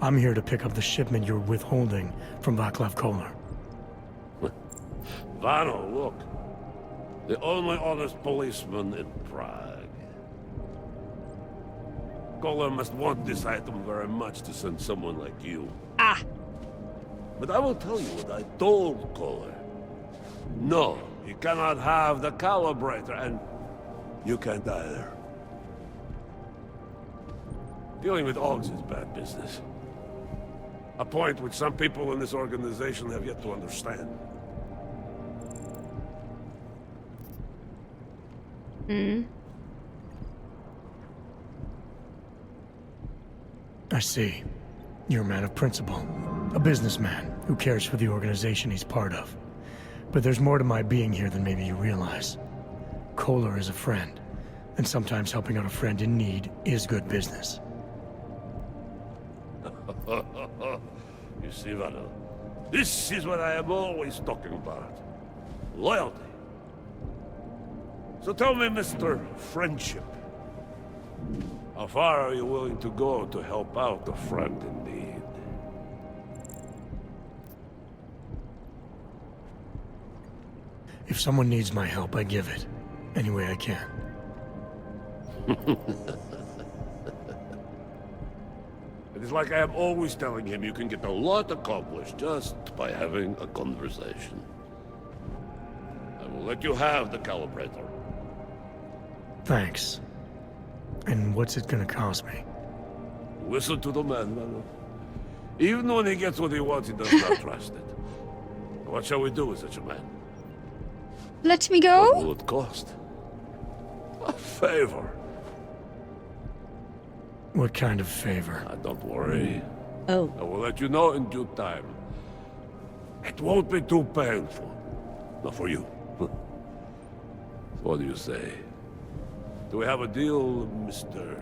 I'm here to pick up the shipment you're withholding from Václav Koller. Vano, look. The only honest policeman in Prague. Koller must want this item very much to send someone like you. But I will tell you what I told Koller. No, he cannot have the calibrator, and you can't either. Dealing with Augs is bad business. A point which some people in this organization have yet to understand. I see. You're a man of principle. A businessman who cares for the organization he's part of. But there's more to my being here than maybe you realize. Koller is a friend, and sometimes helping out a friend in need is good business. You see, Vano, this is what I am always talking about. Loyalty. So tell me, Mr. Friendship, how far are you willing to go to help out a friend in need? If someone needs my help, I give it. Any way I can. It is like I am always telling him, you can get a lot accomplished just by having a conversation. I will let you have the calibrator. Thanks. And what's it gonna cost me? Listen to the man, Vano. Even when he gets what he wants, he does not trust it. What shall we do with such a man? Let me go? What will it cost? A favor. What kind of favor? Don't worry. Oh. I will let you know in due time. It won't be too painful. Not for you. What do you say? Do we have a deal, Mr.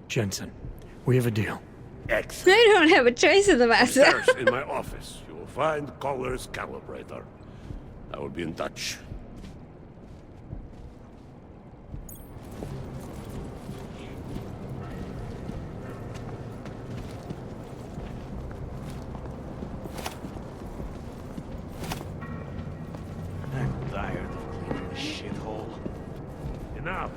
Jensen, we have a deal. Excellent. I don't have a choice in the matter. Upstairs in my office, you will find Koller's calibrator. I will be in touch. I'm tired of cleaning this shithole. Enough.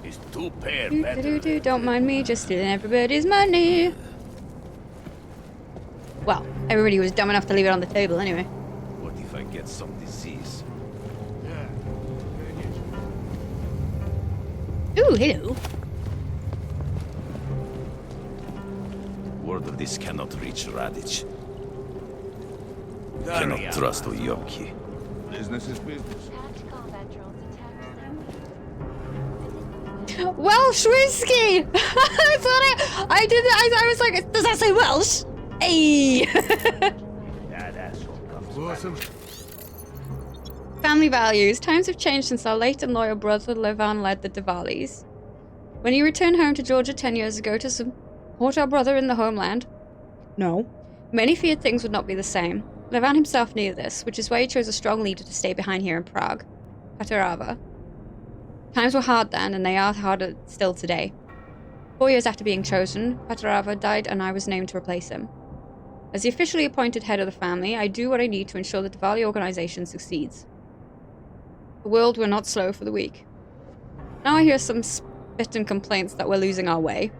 It's two pair better. Don't mind me, just stealing everybody's money. Well, everybody was dumb enough to leave it on the table anyway. What if I get some disease? Ooh, hello. Word of this cannot reach Radic. There we Cannot are. trust Uyomki. Business is business. Welsh whiskey! That's what I did. I was like, does that say Welsh? Hey! That asshole comes Family values. Times have changed since our late and loyal brother Levan led the Diwalis. When he returned home to Georgia 10 years ago to support our brother in the homeland, many feared things would not be the same. Levan himself knew this, which is why he chose a strong leader to stay behind here in Prague, Paterava. Times were hard then, and they are harder still today. 4 years after being chosen, Paterava died and I was named to replace him. As the officially appointed head of the family, I do what I need to ensure the Diwali organization succeeds. The world were not slow for the weak. Now I hear some spit and complaints that we're losing our way.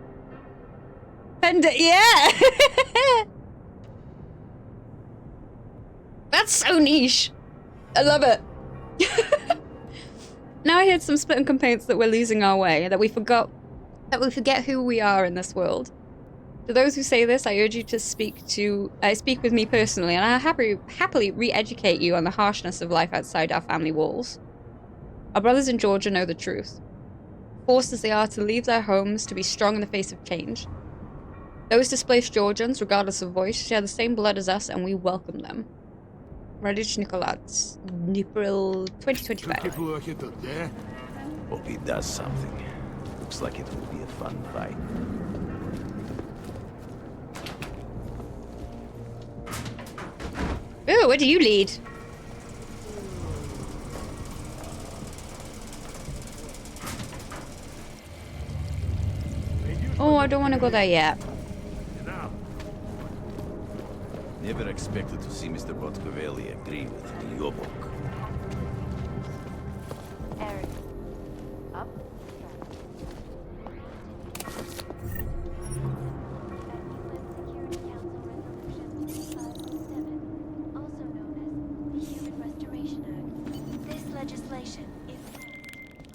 Render, yeah! That's so niche. I love it. Now I heard some split complaints that we're losing our way, that we forget who we are in this world. To those who say this, I urge you to speak with me personally, and I'll happily re-educate you on the harshness of life outside our family walls. Our brothers in Georgia know the truth. Forced as they are to leave their homes to be strong in the face of change. Those displaced Georgians, regardless of voice, share the same blood as us, and we welcome them. Radic Nikolats, April 2025. Hope he does something. Looks like it will be a fun fight. Ooh, where do you lead? Oh, I don't want to go there yet. Never expected to see Mr. Botkovelli agree with Yobok. Eric. Up.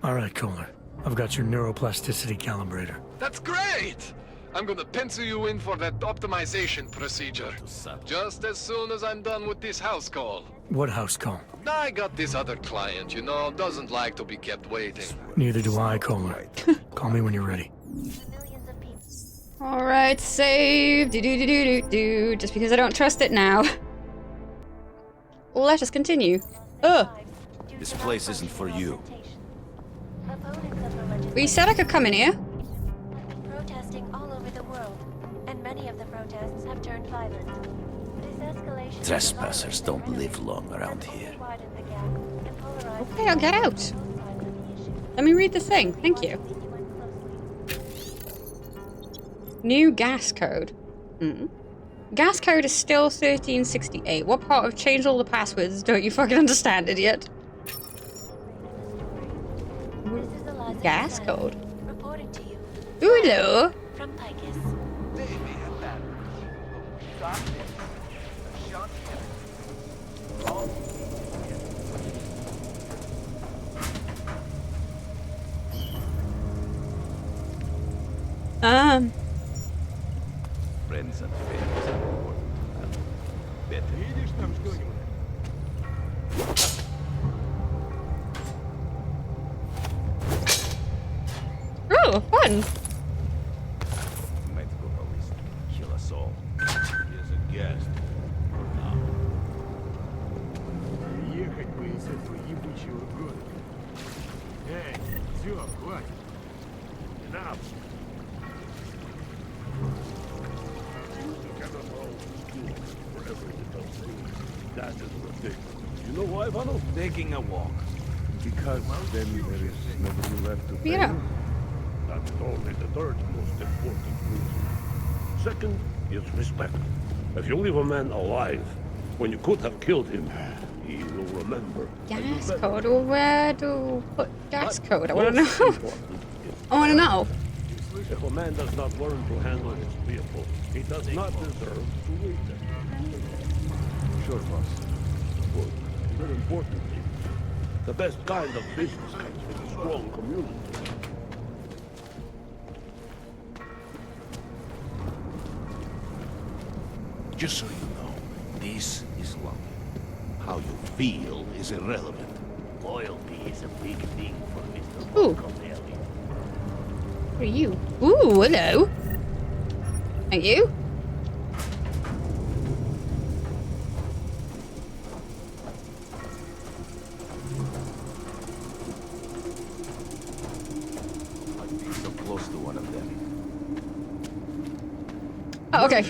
All right, Kohler. I've got your neuroplasticity calibrator. That's great! I'm gonna pencil you in for that optimization procedure. Just as soon as I'm done with this house call. What house call? I got this other client, you know, doesn't like to be kept waiting. Neither do I, Kohler. Call me when you're ready. Alright, save. Do. Just because I don't trust it now. Let us continue. Ugh. This place isn't for you. Well, you said I could come in here. Protesting all over the world, and many of the protests have turned violent. This escalation Trespassers don't live long around here. Okay, I'll get out. Let me read the thing. Thank you. New gas code. Gas code is still 1368. What part of change all the passwords don't you fucking understand, idiot? Gas code. Reporting to you. Ooh, hello. From Picus. Friends and family are important. Better. Oh, fun. Might go ballistic. Kill us all. Here's a guest. Ехать бы из этого ебучего города. Эй, все, хватит. Enough. That is ridiculous. You know why, Vano? Taking a walk. Because then there is nobody left to pay. Yeah. That's only the third most important reason. Second is respect. If you leave a man alive when you could have killed him, he will remember. Gas code? Well, where to put gas code? I want to know. I want to know. If a man does not learn to handle his vehicle, he does not deserve to lead it. Sure, boss. But more importantly, the best kind of business comes with a strong community. Just so you know, this is love. How you feel is irrelevant. Loyalty is a big thing for Mr. Ooh. Botkovelli. Who are you? Ooh, hello. Thank you. Might be so close to one of them. Oh, okay.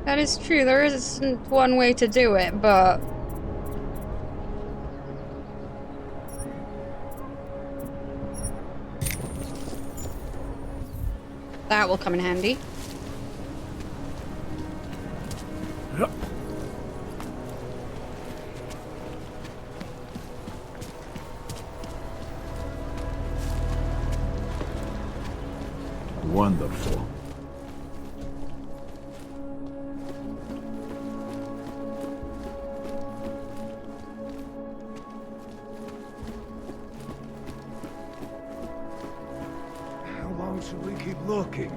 That is true. There isn't one way to do it, but... that will come in handy. Wonderful. How long should we keep looking?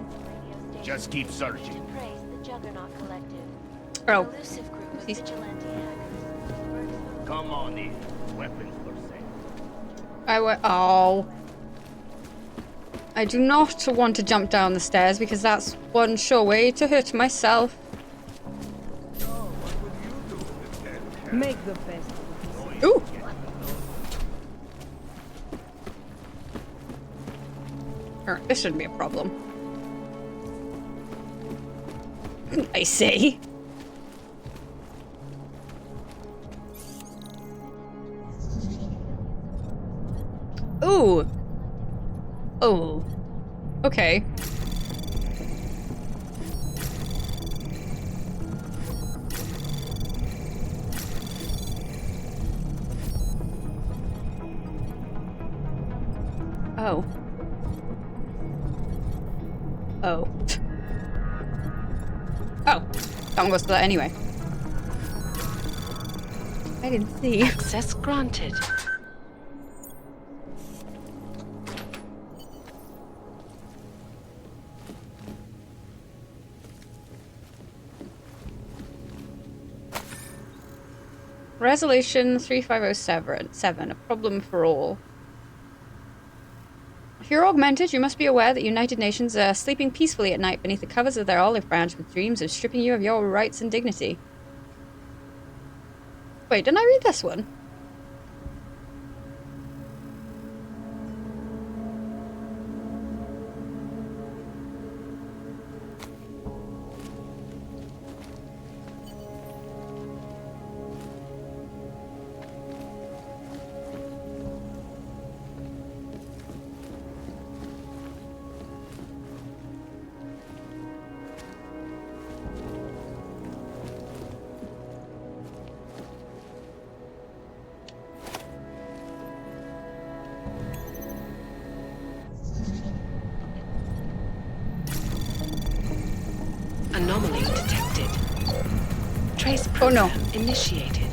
Just keep searching. Praise the Juggernaut Collective. Oh. An elusive group of vigilante hackers. Come on in. Weapons for sale. Oh. I do not want to jump down the stairs because that's one sure way to hurt myself. Make the best of it. Ooh. Alright, this shouldn't be a problem. I see. Ooh. Oh. Okay. Oh. Oh. Oh. That one goes to that anyway. I didn't see. Access granted. Resolution 3507, a problem for all. If you're augmented, you must be aware that United Nations are sleeping peacefully at night beneath the covers of their olive branch with dreams of stripping you of your rights and dignity. Wait, didn't I read this one? Anomaly detected. Trace program initiated.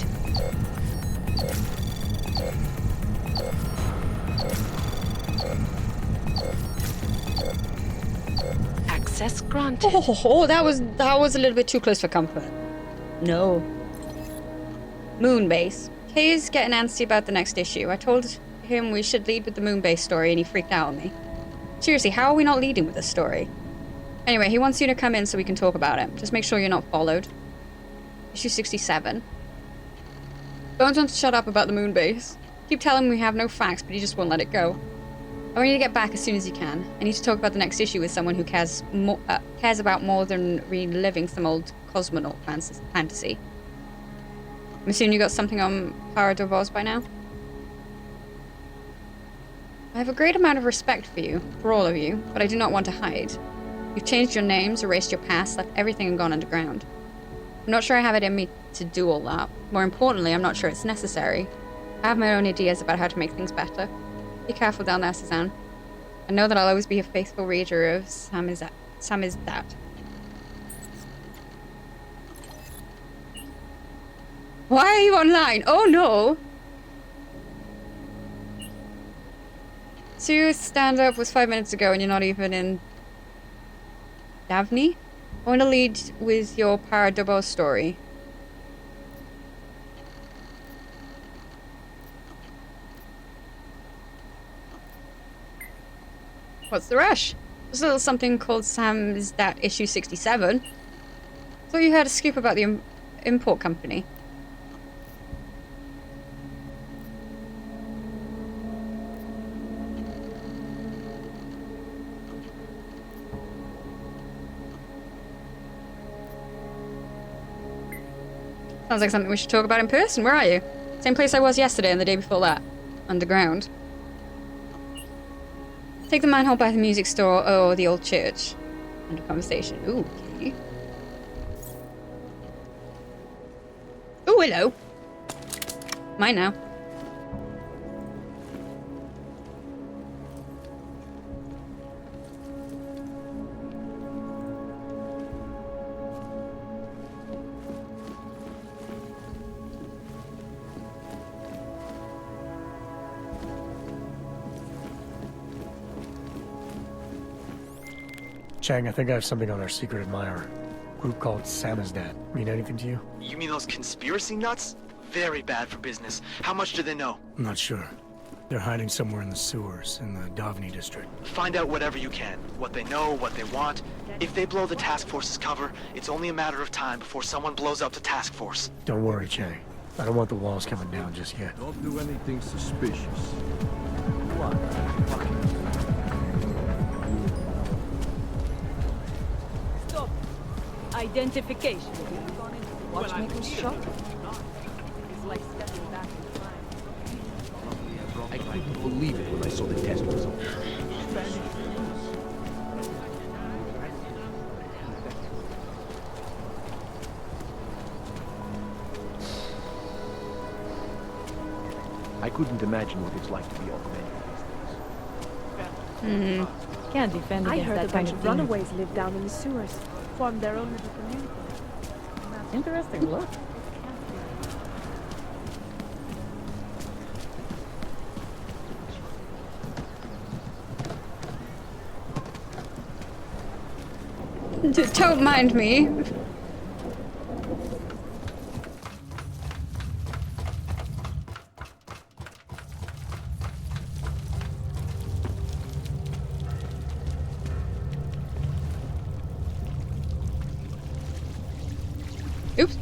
Access granted. Oh, that was a little bit too close for comfort. No. Moonbase. Kay's getting antsy about the next issue. I told him we should lead with the Moonbase story and he freaked out on me. Seriously, how are we not leading with this story? Anyway, he wants you to come in so we can talk about it. Just make sure you're not followed. Issue 67. Bones wants to shut up about the Moonbase. Keep telling him we have no facts, but he just won't let it go. I want you to get back as soon as you can. I need to talk about the next issue with someone who cares about more than reliving some old cosmonaut fantasy. I'm assuming you got something on Para Davos by now? I have a great amount of respect for you, for all of you, but I do not want to hide. You've changed your names, erased your past, left everything and gone underground. I'm not sure I have it in me to do all that. More importantly, I'm not sure it's necessary. I have my own ideas about how to make things better. Be careful down there, Suzanne. I know that I'll always be a faithful reader of Samizdat. Why are you online? Oh no! So your stand-up was 5 minutes ago and you're not even in Davni? I want to lead with your Para Davos story. What's the rush? There's a little something called Samizdat issue 67. Thought you had a scoop about the import company. Sounds like something we should talk about in person. Where are you? Same place I was yesterday and the day before that. Underground. Take the manhole by the music store or the old church. Under conversation. Ooh, okay. Ooh, hello. Mine now. Chang, I think I have something on our secret admirer. Group called Samizdat. Mean anything to you? You mean those conspiracy nuts? Very bad for business. How much do they know? I'm not sure. They're hiding somewhere in the sewers, in the Davni district. Find out whatever you can. What they know, what they want. If they blow the task force's cover, it's only a matter of time before someone blows up the task force. Don't worry, Chang. I don't want the walls coming down just yet. Don't do anything suspicious. What? Stop. Identification. Watchmaker's shop? It's like stepping back in time. I couldn't believe it when I saw the test results. I couldn't imagine what it's like to be augmented. Can't defend I against heard that a kind bunch of of thing. runaways live down in the sewers, formed their own little community. Interesting. Look. Don't mind me. Oops.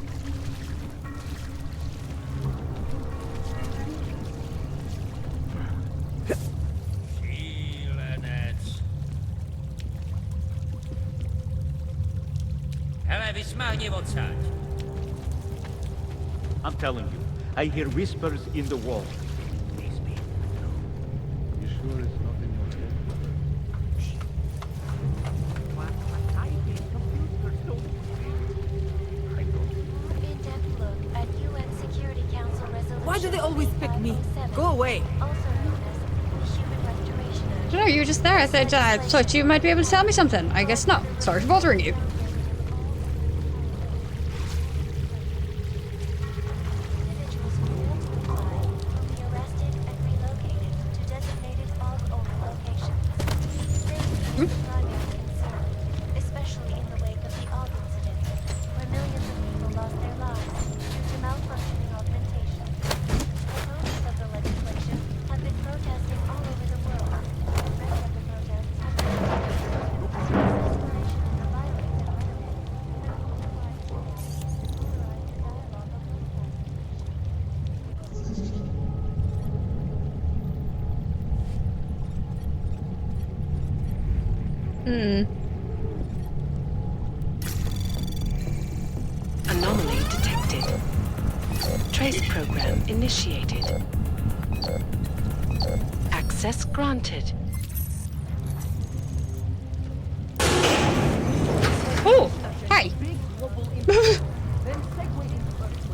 I'm telling you, I hear whispers in the wall. You sure it's not in your head? In-depth look at UN Security Council Resolution. Why do they always pick me? Go away. Also known as the Human Restoration Act. I don't know, you were just there. I thought you might be able to tell me something. I guess not. Sorry for bothering you. Individuals who fail to comply will be arrested and relocated to designated AUG-only locations. Safety is the primary concern, especially in the wake of the AUG incident, where millions of people lost their lives due to malfunctioning augmentation. Opponents of the legislation have been protesting all over the world. The rest of the protests have been exploration of the violence and rhetoric. Anomaly detected. Trace program initiated. Access granted. Oh, hi.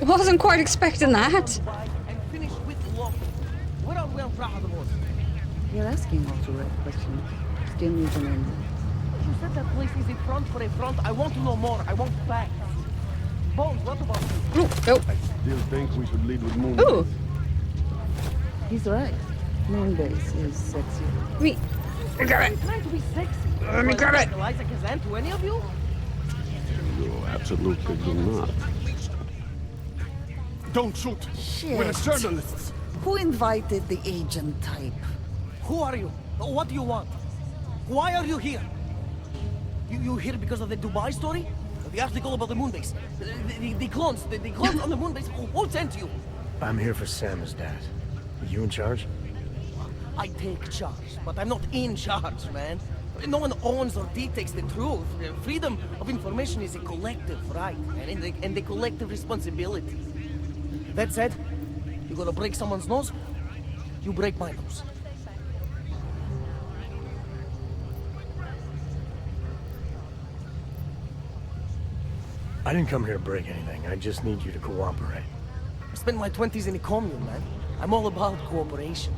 Wasn't quite expecting that. You're asking all the right questions. Still need to know more. You said that place is a front for a front. I want to know more. I want facts. Bones, what about you? Ooh, no. I still think we should lead with moon. Ooh. He's right. Moonbase is sexy. Me. Grab it. Trying to be sexy. Let me grab it. Eliza Kazan to any of you? You absolutely do not. Don't shoot! Shit. We're journalists! Who invited the agent type? Who are you? What do you want? Why are you here? You here because of the Dubai story? The article about the moonbase? The clones on the moonbase? Who sent you? I'm here for Samizdat. Are you in charge? I take charge, but I'm not in charge, man. No one owns or dictates the truth. Freedom of information is a collective right, and a collective responsibility. That said, you're gonna break someone's nose, you break my nose. I didn't come here to break anything. I just need you to cooperate. I spent my 20s in a commune, man. I'm all about cooperation.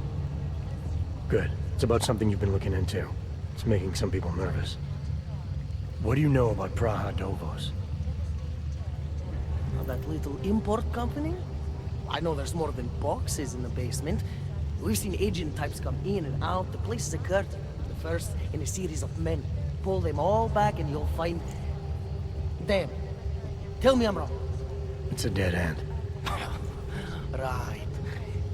Good. It's about something you've been looking into. It's making some people nervous. What do you know about Praha Dovos? Now, that little import company? I know there's more than boxes in the basement. We've seen agent types come in and out. The place is a curtain. The first in a series of many. Pull them all back and you'll find... Damn. Tell me I'm wrong. It's a dead end. Right.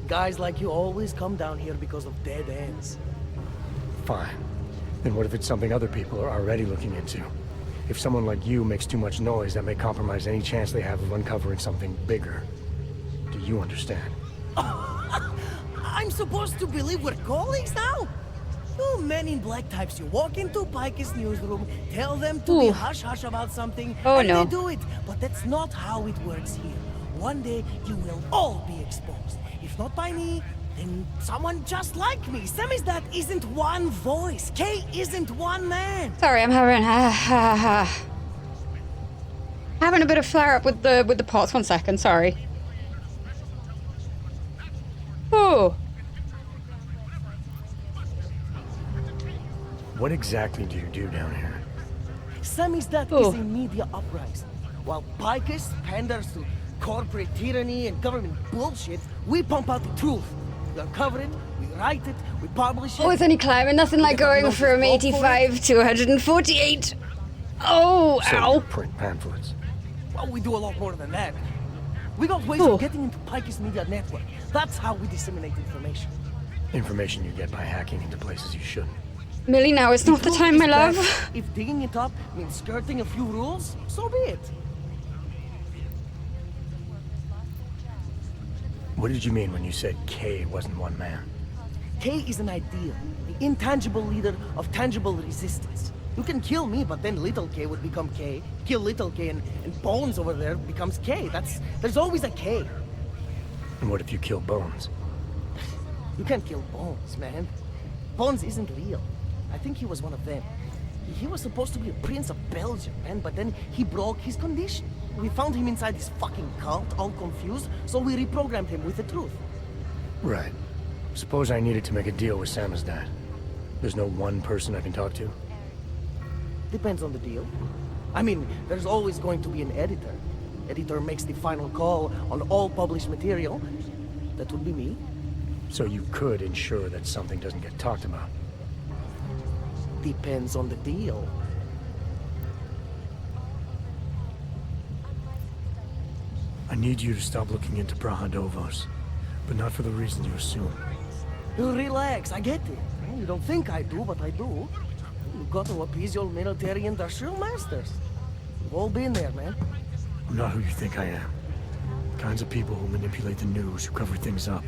Guys like you always come down here because of dead ends. Fine. Then what if it's something other people are already looking into? If someone like you makes too much noise, that may compromise any chance they have of uncovering something bigger. Do you understand? I'm supposed to believe we're colleagues now? You men in black types, you walk into Pike's newsroom, tell them to be hush-hush about something, and no. they do it. But that's not how it works here. One day, you will all be exposed. If not by me, then someone just like me. Samizdat isn't one voice. Kay isn't one man. Sorry, I'm having a bit of flare-up with the pots. 1 second, sorry. Oh. What exactly do you do down here? Samizdat is a media uprising. While Picus panders to corporate tyranny and government bullshit, we pump out the truth. We uncover it, we write it, we publish it. Oh, it's only climbing. Nothing like going from 85 to 148. Oh, So ow. you print pamphlets. Well, we do a lot more than that. We got ways of getting into Pike's media network. That's how we disseminate information. Information you get by hacking into places you shouldn't. Millie, now it's not the time, my love. If digging it up means skirting a few rules, so be it. What did you mean when you said K wasn't one man? K is an ideal, the intangible leader of tangible resistance. You can kill me, but then little K would become K. Kill little K and Bones over there becomes K. There's always a K. And what if you kill Bones? You can't kill Bones, man. Bones isn't real. I think he was one of them. He was supposed to be a prince of Belgium, man, but then he broke his condition. We found him inside this fucking cult, all confused, so we reprogrammed him with the truth. Right. Suppose I needed to make a deal with Samizdat. There's no one person I can talk to? Depends on the deal. I mean, there's always going to be an editor. Editor makes the final call on all published material. That would be me. So you could ensure that something doesn't get talked about? Depends on the deal. I need you to stop looking into Praha Dovos, but not for the reasons you assume. You relax, I get it. You don't think I do, but I do. You've got to appease your military industrial masters. We've all been there, man. I'm not who you think I am. The kinds of people who manipulate the news, who cover things up.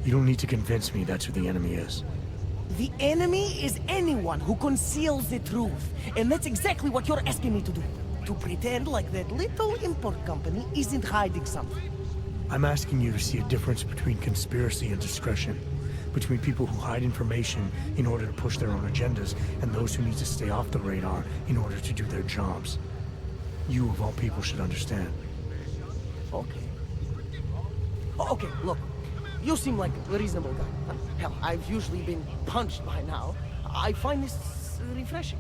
You don't need to convince me that's who the enemy is. The enemy is anyone who conceals the truth. And that's exactly what you're asking me to do. To pretend like that little import company isn't hiding something. I'm asking you to see a difference between conspiracy and discretion. Between people who hide information in order to push their own agendas, and those who need to stay off the radar in order to do their jobs. You, of all people, should understand. Okay. Okay, look. You seem like a reasonable guy. Hell, I've usually been punched by now. I find this refreshing.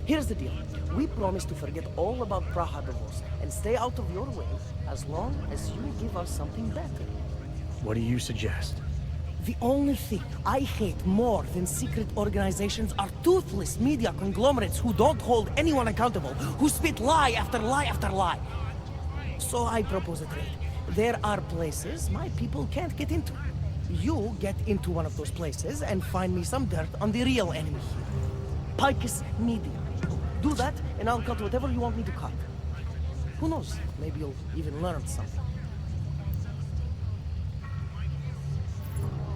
Here's the deal. We promise to forget all about Praha Dovos and stay out of your way as long as you give us something better. What do you suggest? The only thing I hate more than secret organizations are toothless media conglomerates who don't hold anyone accountable, who spit lie after lie after lie. So I propose a trade. There are places my people can't get into. You get into one of those places and find me some dirt on the real enemy here. Picus Media. Do that, and I'll cut whatever you want me to cut. Who knows? Maybe you'll even learn something.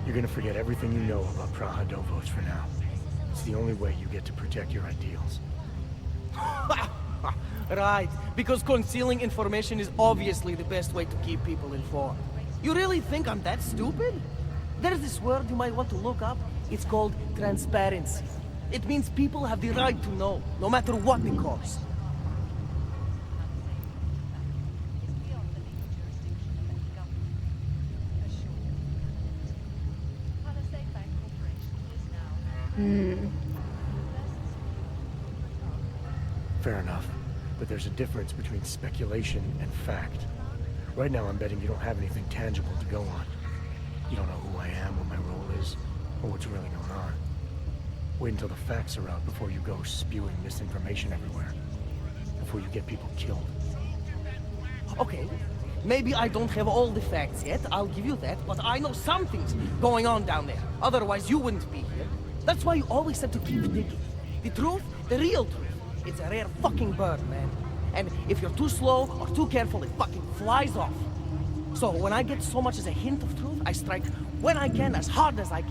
You're gonna forget everything you know about Praha Dovos for now. It's the only way you get to protect your ideals. Right, because concealing information is obviously the best way to keep people informed. You really think I'm that stupid? There's this word you might want to look up. It's called transparency. It means people have the right to know, no matter what the cost. Fair enough. But there's a difference between speculation and fact. Right now I'm betting you don't have anything tangible to go on. You don't know who I am, what my role is, or what's really going on. Wait until the facts are out before you go spewing misinformation everywhere. Before you get people killed. Okay, maybe I don't have all the facts yet, I'll give you that, but I know some things going on down there. Otherwise you wouldn't be here. That's why you always have to keep digging. The truth, the real truth. It's a rare fucking bird, man. And if you're too slow or too careful, it fucking flies off. So when I get so much as a hint of truth, I strike when I can, as hard as I can.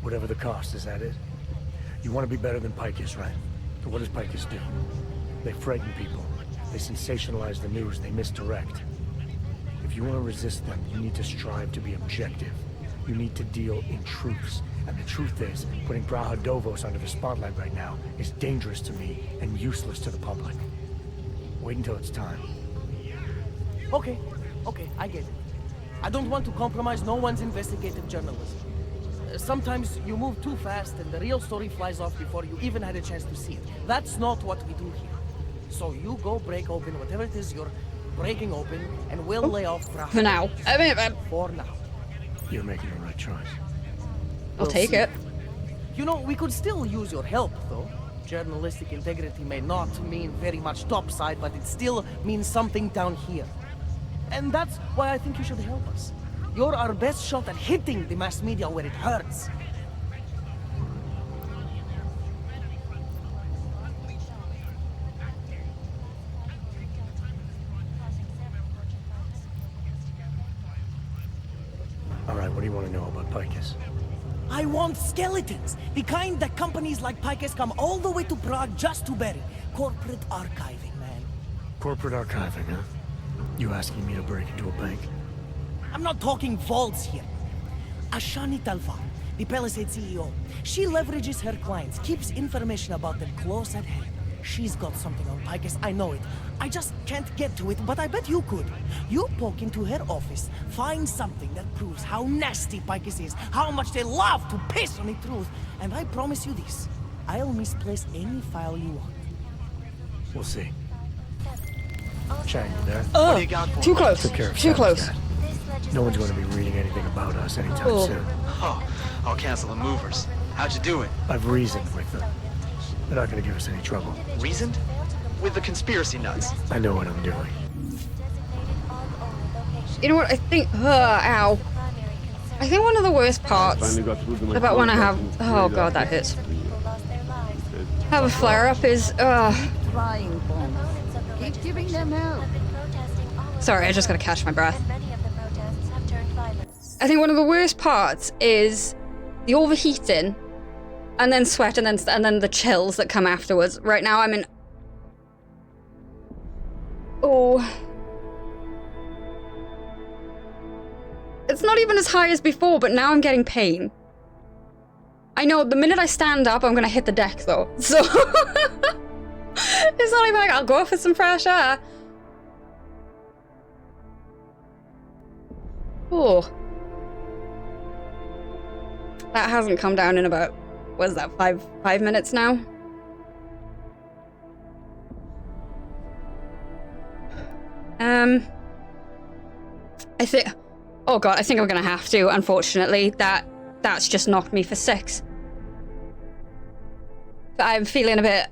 Whatever the cost, is that it? You want to be better than Picus, right? So what does Picus do? They frighten people. They sensationalize the news. They misdirect. If you want to resist them, you need to strive to be objective. You need to deal in truths. And the truth is, putting Brahadovos under the spotlight right now is dangerous to me and useless to the public. Wait until it's time. Okay, I get it. I don't want to compromise no one's investigative journalism. Sometimes you move too fast and the real story flies off before you even had a chance to see it. That's not what we do here. So you go break open whatever it is you're breaking open, and we'll lay off Brahadovos. For now. For now. You're making the right choice. I'll take it. You know, we could still use your help, though. Journalistic integrity may not mean very much topside, but it still means something down here. And that's why I think you should help us. You're our best shot at hitting the mass media where it hurts. All right, what do you want to know about Picus? I want skeletons. The kind that companies like Picus come all the way to Prague just to bury. Corporate archiving, man. Corporate archiving, huh? You asking me to break into a bank? I'm not talking vaults here. Ashani Talvan, the Palisade CEO, she leverages her clients, keeps information about them close at hand. She's got something on Picus, I know it. I just can't get to it, but I bet you could. You poke into her office, find something that proves how nasty Picus is, how much they love to piss on the truth, and I promise you this, I'll misplace any file you want. We'll see. Chang, you there? What do you got for too me? close. Took care of Too close. Cat. No one's going to be reading anything about us anytime soon. Oh, I'll cancel the movers. How'd you do it? I've reasoned with them. They're not going to give us any trouble. Reasoned? With the conspiracy nuts. I know what I'm doing. You know what? I think. Ow. I think one of the worst parts about when I have. Oh god, that hurts. Have a flare up is. Trying, Bones. Keep giving them help. Sorry, I just gotta catch my breath. I think one of the worst parts is the overheating, and then sweat, and then the chills that come afterwards. Right now, I'm in. Oh. It's not even as high as before, but now I'm getting pain. I know the minute I stand up, I'm gonna hit the deck though. So it's not even like I'll go for some fresh air. Oh. That hasn't come down in about, what is that, five minutes now? I think, oh god, I think I'm gonna have to, unfortunately. That's just knocked me for 6. I'm feeling a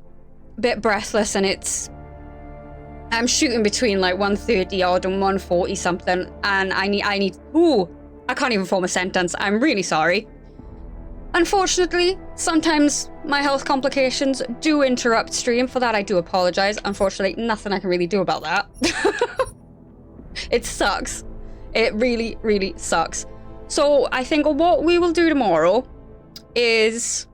bit breathless, and it's I'm shooting between like 130 odd and 140 something, and I need, ooh, I can't even form a sentence. I'm really sorry. Unfortunately, sometimes my health complications do interrupt stream. For that, I do apologize. Unfortunately, nothing I can really do about that. It sucks. It really, really sucks. So I think what we will do tomorrow is...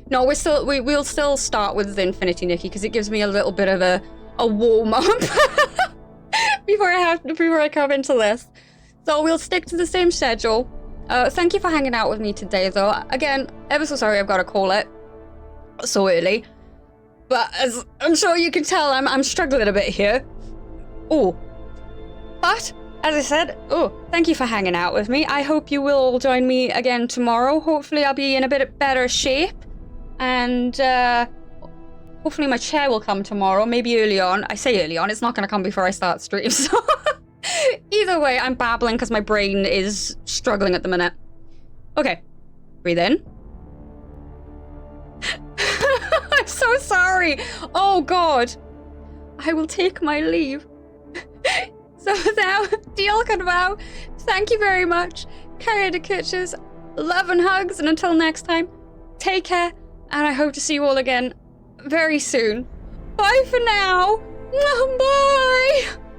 No, we'll still start with the Infinity Nikki because it gives me a little bit of a warm up before I come into this. So we'll stick to the same schedule. Thank you for hanging out with me today, though. Again, ever so sorry I've got to call it so early, but as I'm sure you can tell, I'm struggling a bit here. Oh, but as I said, thank you for hanging out with me. I hope you will join me again tomorrow. Hopefully I'll be in a bit better shape. And hopefully my chair will come tomorrow, maybe early on. I say early on, it's not going to come before I start stream. So either way, I'm babbling because my brain is struggling at the minute. Okay, breathe in. I'm so sorry. Oh God, I will take my leave. So now, diolch yn fawr. Thank you very much. Carrier de Kitchers, love and hugs, and until next time, take care. And I hope to see you all again very soon. Bye for now. Bye.